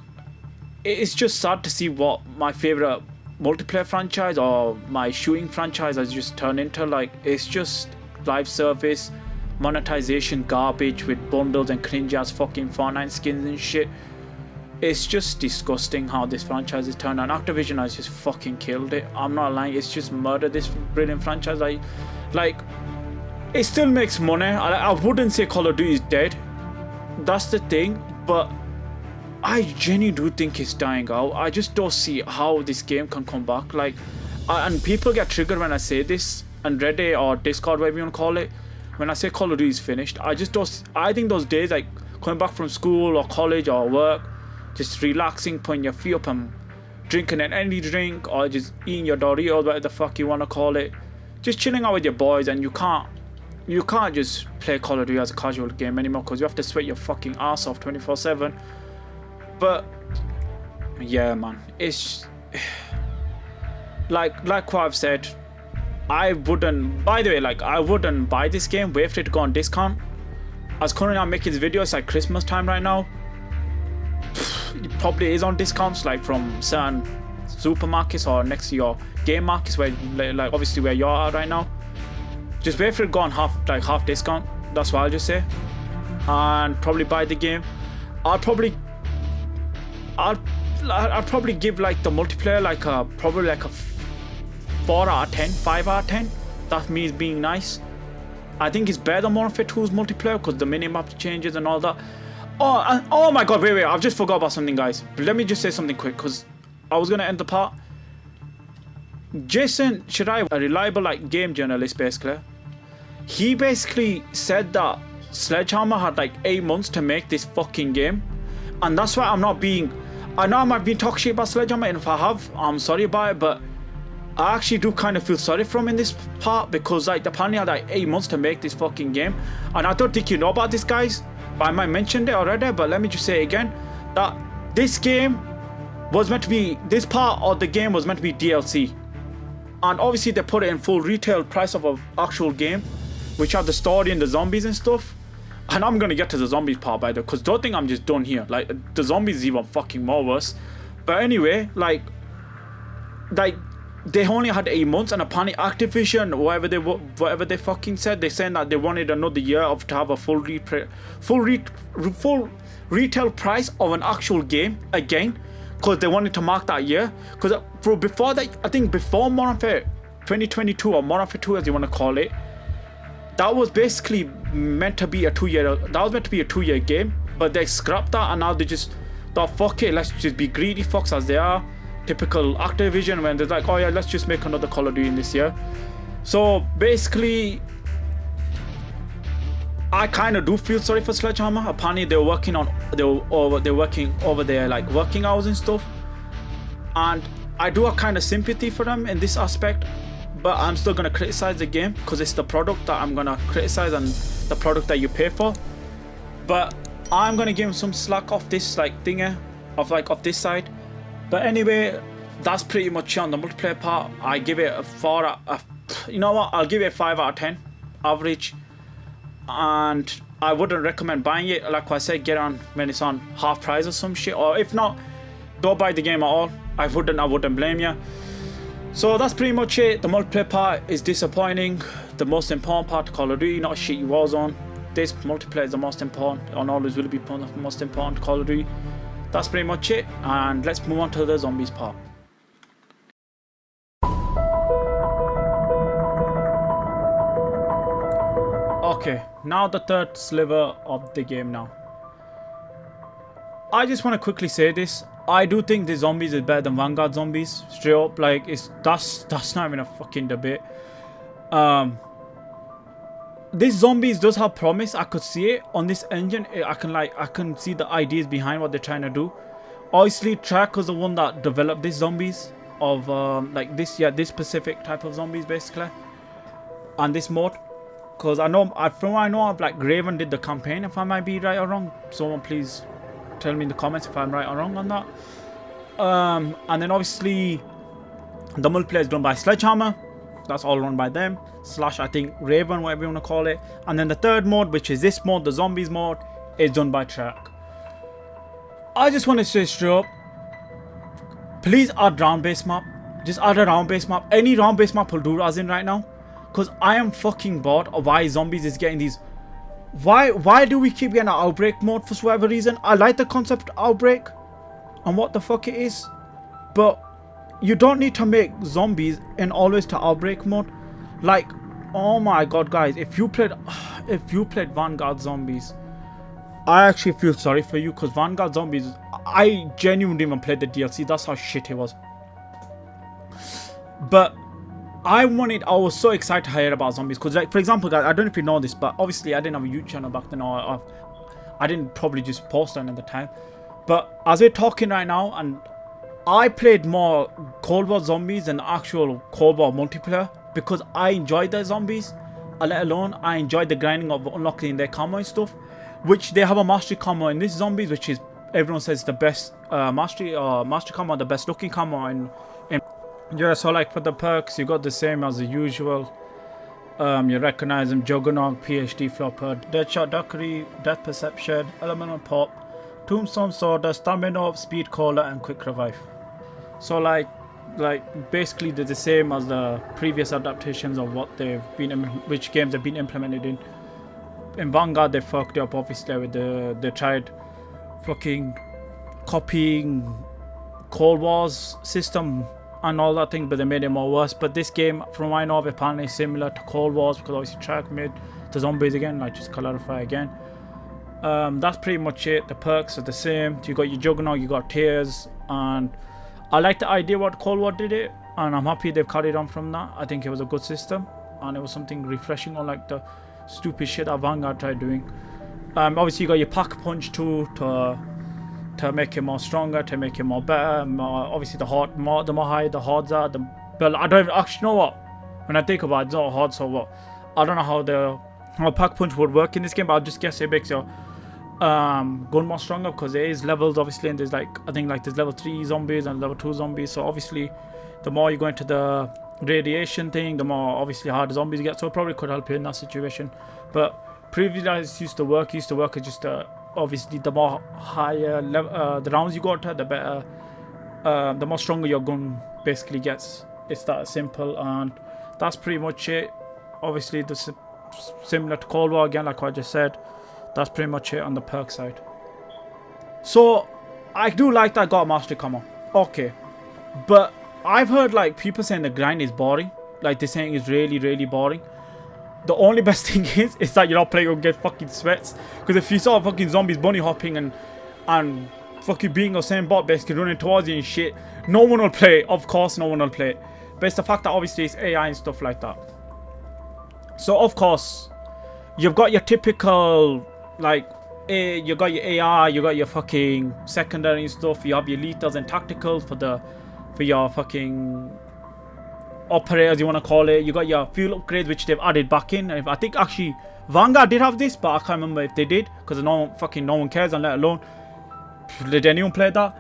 S1: it's just sad to see what my favorite multiplayer franchise or my shooting franchise has just turned into. Like, it's just live service, monetization garbage with bundles and cringe ass fucking Fortnite skins and shit. It's just disgusting how this franchise is turned, and Activision has just fucking killed it. I'm not lying, it's just murdered this brilliant franchise. Like, it still makes money. I wouldn't say Call of Duty is dead. That's the thing. But I genuinely do think it's dying out. I just don't see how this game can come back. Like, and people get triggered when I say this, and Reddit or Discord, whatever you want to call it, when I say Call of Duty is finished. I think those days, like coming back from school or college or work, just relaxing, putting your feet up and drinking an energy drink, or just eating your Doritos, whatever the fuck you want to call it, just chilling out with your boys, and you can't just play Call of Duty as a casual game anymore, because you have to sweat your fucking ass off 24/7. But yeah, man, it's like what I've said. I wouldn't buy this game, wait for it to go on discount. As currently I'm making this video, it's like Christmas time right now. It probably is on discounts, like from certain supermarkets or next to your game markets, where like obviously where you're at right now. Just wait for it to go on half discount. That's what I'll just say. And probably buy the game. I'll probably give like the multiplayer probably like a 4 out of 10, 5 out of 10. That means being nice. I think it's better than Modern Warfare 2's multiplayer because the minimap changes and all that. Oh my god, wait, I've just forgot about something, guys. Let me just say something quick, because I was gonna end the part. Jason Shirai, a reliable like game journalist basically, he basically said that Sledgehammer had like 8 months to make this fucking game, and that's why I know I might be talking shit about Sledgehammer, and if I have, I'm sorry about it, but I actually do kind of feel sorry for him in this part, because like apparently had like 8 months to make this fucking game, and I don't think you know about this, guys, but I might mention it already, but let me just say it again, that this game was meant to be, this part of the game was meant to be DLC, and obviously they put it in full retail price of an actual game, which have the story and the zombies and stuff. And I'm gonna get to the zombies part, by the way, because don't think I'm just done here. Like, the zombies is even fucking more worse. But anyway, like they only had 8 months, and apparently Activision, whatever they fucking said, they saying that they wanted another year of to have a full retail price of an actual game again, because they wanted to mark that year. Because before that, I think before Modern Warfare 2022 or Modern Warfare 2, as you want to call it, that was basically meant to be a 2-year game, but they scrapped that, and now they just thought, fuck it, let's just be greedy fucks as they are. Typical Activision, when they're like, oh yeah, let's just make another Call of Duty in this year. So basically, I kind of do feel sorry for Sledgehammer. Apparently they're working over their like working hours and stuff, and I do have kind of sympathy for them in this aspect, but I'm still gonna criticize the game because it's the product that I'm gonna criticize, and the product that you pay for. But I'm gonna give him some slack off this like thingy of this side. But anyway, that's pretty much it on the multiplayer part. I give it a 4 you know what, I'll give it a 5 out of 10 average, and I wouldn't recommend buying it. Like I said, get on when it's on half price or some shit, or if not, don't buy the game at all. I wouldn't blame you. So that's pretty much it. The multiplayer part is disappointing. The most important part of Call of Duty, not a shitty Warzone. This multiplayer is the most important, and always will be the most important Call of Duty. That's pretty much it, and let's move on to the zombies part. Okay, now the third sliver of the game now. I just want to quickly say this. I do think the zombies is better than Vanguard zombies. Straight up, like that's not even a fucking debate. This zombies does have promise. I could see it on this engine. I can see the ideas behind what they're trying to do. Obviously, Treyarch was the one that developed these zombies of like this specific type of zombies basically, and this mode. Because I know, from what I know of, like Raven did the campaign. If I might be right or wrong, someone please tell me in the comments if I'm right or wrong on that. And then obviously the multiplayer is done by Sledgehammer. That's all run by them. / I think Raven, whatever you want to call it. And then the third mode, which is this mode, the zombies mode, is done by Treyarch. I just want to say straight up, please add round-based map. Just add a round-based map. Any round-based map will do as in right now. Because I am fucking bored of why zombies is getting these. Why do we keep getting an outbreak mode for whatever reason? I like the concept of outbreak and what the fuck it is, but you don't need to make zombies in always to outbreak mode. Like, oh my god, guys, if you played Vanguard zombies, I actually feel sorry for you, because Vanguard zombies, I genuinely even played the DLC. That's how shit it was. But I was so excited to hear about zombies, because, like, for example, guys, I don't know if you know this, but obviously I didn't have a YouTube channel back then, or I didn't probably just post on at the time. But as we're talking right now, and I played more Cold War zombies than actual Cold War multiplayer, because I enjoyed the zombies, let alone I enjoyed the grinding of unlocking their camo and stuff, which they have a mastery camo in this zombies, which is, everyone says, the best mastery camo, the best looking camo in yeah. So like for the perks, you got the same as the usual. You recognize them: Juggernaut, PhD Flopper, Deadshot, Dockery, Death Perception, Elemental Pop, Tombstone Sword, Stamina, Speed Caller, and Quick Revive. So like basically they're the same as the previous adaptations of what they've been, which games they've been implemented in. In Vanguard, they fucked up obviously with they tried fucking copying Cold War's system and all that thing, but they made it more worse. But this game, from what I know of, apparently is similar to Cold Wars, because obviously Treyarch made the zombies again, like, just clarify again. That's pretty much it. The perks are the same. You got your Juggernaut, you got Tears, and I like the idea what Cold War did it, and I'm happy they've carried on from that. I think it was a good system, and it was something refreshing, unlike the stupid shit that Vanguard tried doing. Obviously you got your Pack Punch too, to make it more stronger, to make it more better. Obviously the more high the hordes are, the But I don't actually know what. When I think about it, it's not hard, so what? I don't know how pack punch would work in this game, but I'll just guess it makes your gun more stronger because there is levels obviously, and there's like I think like there's level 3 zombies and level 2 zombies. So obviously, the more you go into the radiation thing, the more obviously harder zombies get. So it probably could help you in that situation. But previously, it used to work as just obviously the more higher level the rounds you go to, the better, the more stronger your gun basically gets. It's that simple, and that's pretty much it. Obviously, this is similar to Cold War again, like I just said. That's pretty much it on the perk side. So I do like that I got Mastery Camo. Okay, but I've heard like people saying the grind is boring. Like they're saying it's really, really boring. The only best thing is that you're not playing and get fucking sweats. Because if you saw fucking zombies bunny hopping and fucking being a same bot basically running towards you and shit, no one will play it. Of course no one will play it. But it's the fact that obviously it's AI and stuff like that. So of course you've got your typical like you got your AI, you got your fucking secondary and stuff, you have your lethals and tacticals for your fucking operators, you want to call it. You got your fuel upgrades, which they've added back in. I think actually Vanguard did have this, but I can't remember if they did because no one cares, and let alone did anyone play that.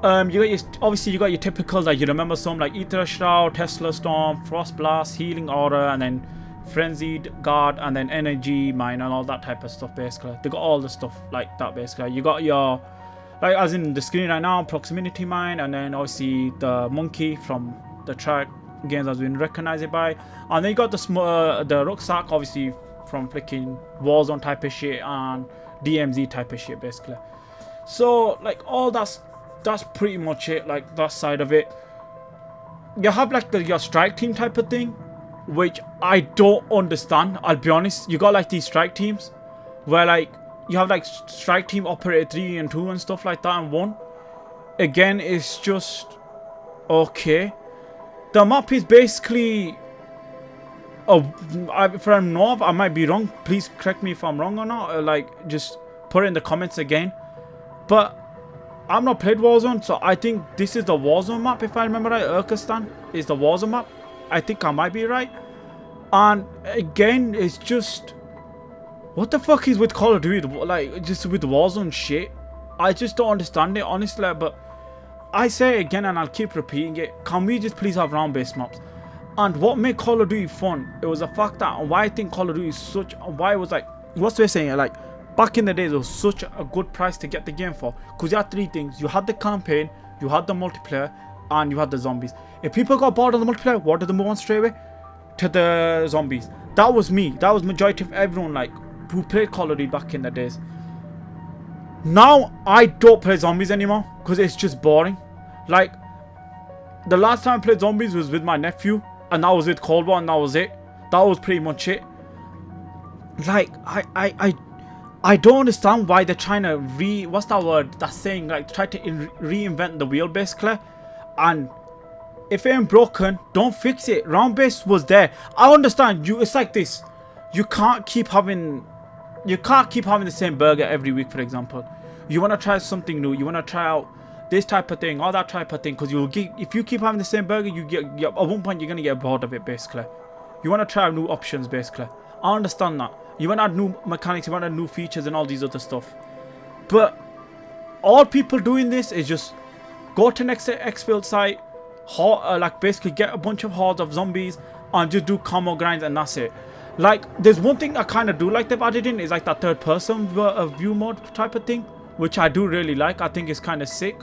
S1: You got your obviously you got your typicals, like you remember some like Ether Shroud, Tesla Storm, Frost Blast, Healing Aura, and then Frenzied Guard, and then Energy Mine and all that type of stuff. Basically, they got all the stuff like that. Basically, you got your like as in the screen right now, Proximity Mine, and then obviously the monkey from the track games has been recognized by, and then you got the rucksack obviously from flicking Warzone type of shit and DMZ type of shit basically. So like all that's pretty much it, like that side of it. You have like your strike team type of thing, which I don't understand, I'll be honest. You got like these strike teams where like you have like strike team operator 3 and 2 and stuff like that, and 1 again it's just okay. The map is basically if I'm not, I might be wrong, please correct me if I'm wrong or not, like just put it in the comments again. But I've not played Warzone, so I think this is the Warzone map if I remember right. Urkestan is the Warzone map, I think I might be right. And again it's just what the fuck is with Call of Duty, like just with Warzone shit. I just don't understand it honestly. But I say it again and I'll keep repeating it, can we just please have round based maps? And what made Call of Duty fun, it was the fact that why I think Call of Duty is such, why it was like, what's they saying, like back in the days it was such a good price to get the game for, because you had 3 things. You had the campaign, you had the multiplayer, and you had the zombies. If people got bored of the multiplayer, what did they move on straight away? To the zombies. That was me, that was majority of everyone like who played Call of Duty back in the days. Now I don't play zombies anymore because it's just boring. Like the last time I played zombies was with my nephew, and that was with Cold War, and that was it. That was pretty much it. Like I don't understand why they're trying to what's that word that's saying, like try to reinvent the wheel basically. And if it ain't broken, don't fix it. Round base was there. I understand you, it's like this, you can't keep having the same burger every week. For example, you want to try something new, you want to try out this type of thing or that type of thing, because you'll get, if you keep having the same burger, you get at one point you're gonna get bored of it basically. You want to try out new options basically. I understand that. You want to add new mechanics, you want to add new features and all these other stuff. But all people doing this is just go to next Xfield site, like basically get a bunch of hordes of zombies and just do camo grinds, and that's it. Like there's one thing I kind of do like they've added in, is like that third person view mode type of thing, which I do really like. I think it's kind of sick.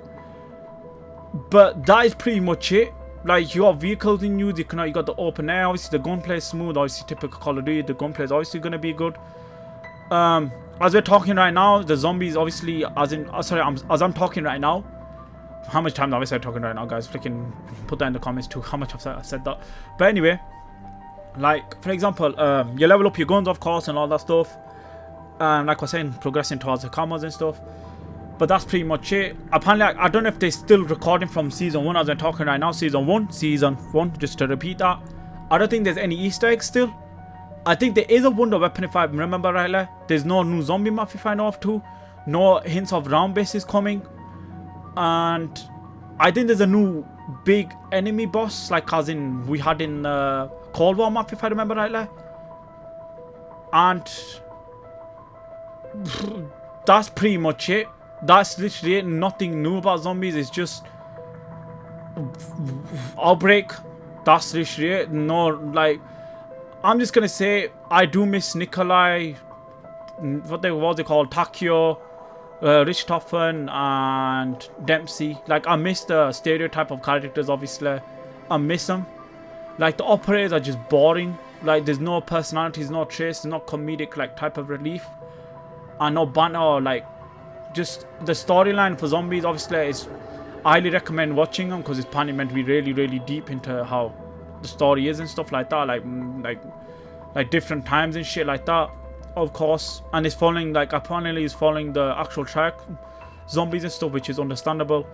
S1: But that is pretty much it. Like you have vehicles in use, you got the open air, obviously the gunplay is smooth, obviously typical Call of Duty, the gunplay is obviously going to be good. As we're talking right now, the zombies obviously, as I'm talking right now, how much time have I said talking right now, guys? Freaking put that in the comments too, how much I've said that. But anyway, like for example, you level up your guns of course and all that stuff, and like I was saying, progressing towards the camos and stuff. But that's pretty much it. Apparently, I don't know if they're still recording from season 1 as I'm talking right now. Season 1, just to repeat that. I don't think there's any Easter eggs still. I think there is a wonder weapon if I remember rightly. There's no new zombie map if I know of too. No hints of round bases coming. And I think there's a new big enemy boss, like as in we had in Cold War map, if I remember rightly. And that's pretty much it. That's literally it. Nothing new about zombies. It's just Outbreak. That's literally it. No, like, I'm just gonna say I do miss Nikolai. What was it called? Takio, Richthofen, and Dempsey. Like, I miss the stereotype of characters. Obviously, I miss them. Like, the operators are just boring. Like, there's no personalities, no trace, no comedic like type of relief, and no banter or like just the storyline for zombies. Obviously, is I highly recommend watching them because it's apparently meant to be really, really deep into how the story is and stuff like that. Like different times and shit like that, of course. And it's following, like, apparently it's following the actual track zombies and stuff, which is understandable.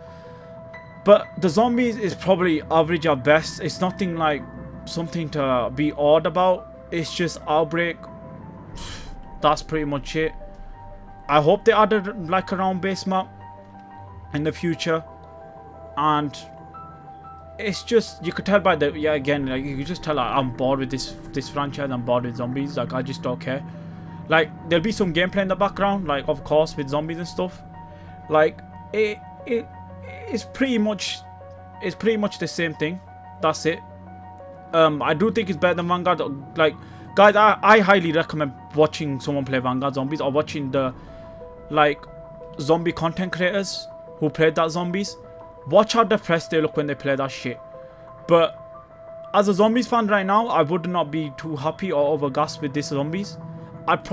S1: But the zombies is probably average at best. It's nothing like something to be awed about. It's just Outbreak. That's pretty much it. I hope they added like a round base map in the future. And it's just, you could tell by the, yeah, again, like, you could just tell, like, I'm bored with this franchise. I'm bored with zombies. Like, I just don't care. Like, there'll be some gameplay in the background, like, of course, with zombies and stuff. Like, it's pretty much the same thing. That's it. I do think it's better than Vanguard. Like, guys, I highly recommend watching someone play Vanguard Zombies, or watching the, like, zombie content creators who played that zombies. Watch how depressed they look when they play that shit. But as a zombies fan right now, I would not be too happy or overgassed with this zombies. They'd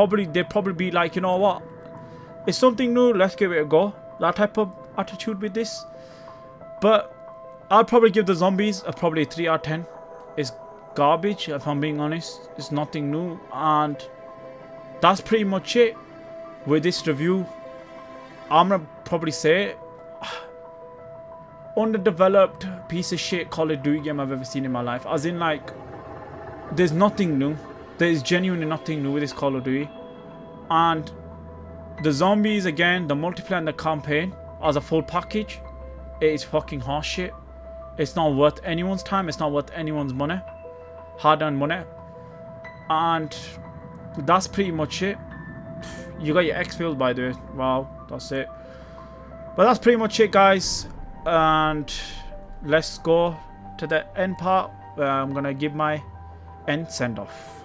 S1: probably be like, you know what, it's something new, let's give it a go. That type of attitude with this. But I'd probably give the zombies probably a 3 out of 10. It's garbage, if I'm being honest. It's nothing new, and that's pretty much it with this review. I'm gonna probably say underdeveloped piece of shit Call of Duty game I've ever seen in my life. As in, like, there's nothing new. There is genuinely nothing new with this Call of Duty. And the zombies, again, the multiplayer and the campaign as a full package, it is fucking horseshit. It's not worth anyone's time. It's not worth anyone's money. Hard-earned money. And that's pretty much it. You got your X-Field, by the way. Wow, that's it. But that's pretty much it, guys. And let's go to the end part where I'm going to give my end send-off.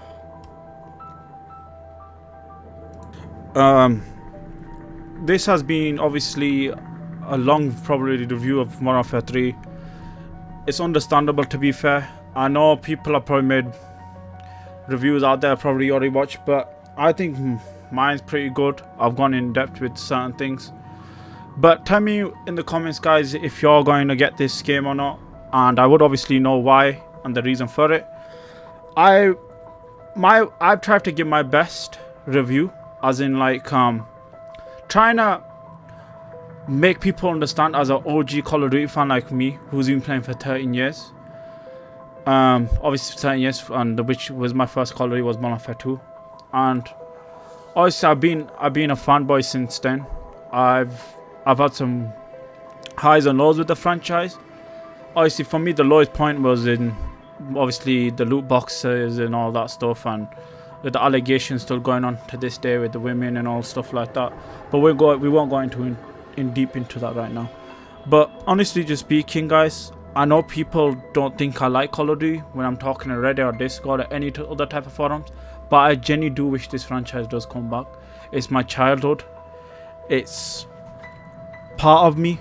S1: This has been, obviously, a long, probably, review of Modern Warfare 3. It's understandable, to be fair. I know people have probably made reviews out there, probably already watched, but I think mine's pretty good. I've gone in depth with certain things. But tell me in the comments, guys, if you're going to get this game or not. And I would obviously know why and the reason for it. I've tried to give my best review, as in, like, trying to make people understand, as an OG Call of Duty fan like me, who's been playing for 13 years. Obviously 13 years, and which was my first Call of Duty was Modern Warfare 2. And obviously I've been a fanboy since then. I've had some highs and lows with the franchise. Obviously, for me, the lowest point was in, obviously, the loot boxes and all that stuff, and with the allegations still going on to this day with the women and all stuff like that. But we won't go in deep into that right now. But honestly, just speaking, guys, I know people don't think I like Call of Duty when I'm talking on Reddit or Discord or any other type of forums, but I genuinely do wish this franchise does come back. It's my childhood. It's part of me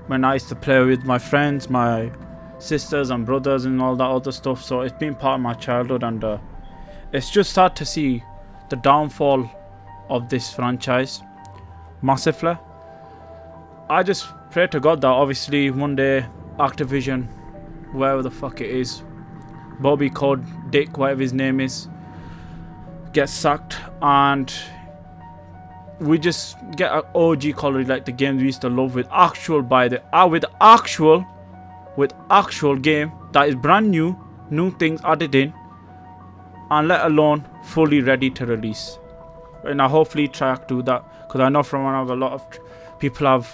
S1: when I used to play with my friends, my sisters and brothers and all that other stuff. So it's been part of my childhood, and it's just sad to see the downfall of this franchise massively. I just pray to God that obviously one day Activision, wherever the fuck it is, Bobby Code, Dick, whatever his name is, gets sacked, and we just get an OG Call of Duty like the games we used to love, with actual game that is brand new things added in, and let alone fully ready to release. And I hopefully try to do that, because I know from when a lot of people have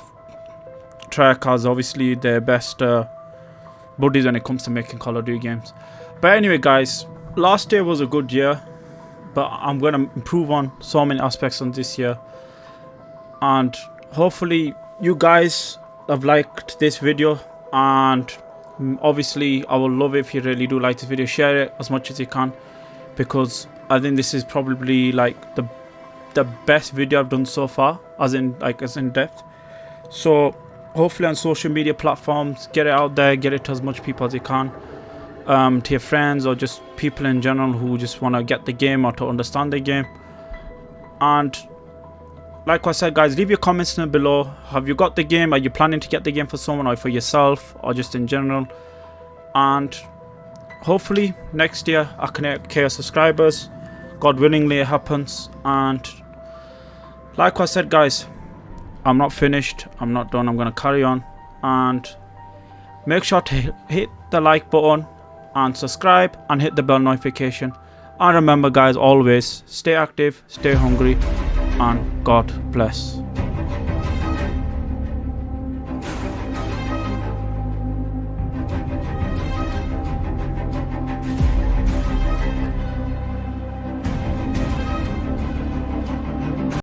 S1: Trek as obviously their best buddies when it comes to making Call of Duty games. But anyway, guys, last year was a good year, but I'm going to improve on so many aspects on this year. And hopefully you guys have liked this video, and obviously I would love it if you really do like this video. Share it as much as you can, because I think this is probably like the best video I've done so far, as in depth. So hopefully on social media platforms, get it out there, get it to as much people as you can, to your friends or just people in general who just want to get the game or to understand the game. And like I said, guys, leave your comments down below. Have you got the game? Are you planning to get the game for someone or for yourself or just in general? And hopefully next year I can hit K subscribers. God willingly it happens. And like I said, guys, I'm not finished. I'm not done. I'm going to carry on. And make sure to hit the like button and subscribe and hit the bell notification. And remember, guys, always stay active, stay hungry, and God bless.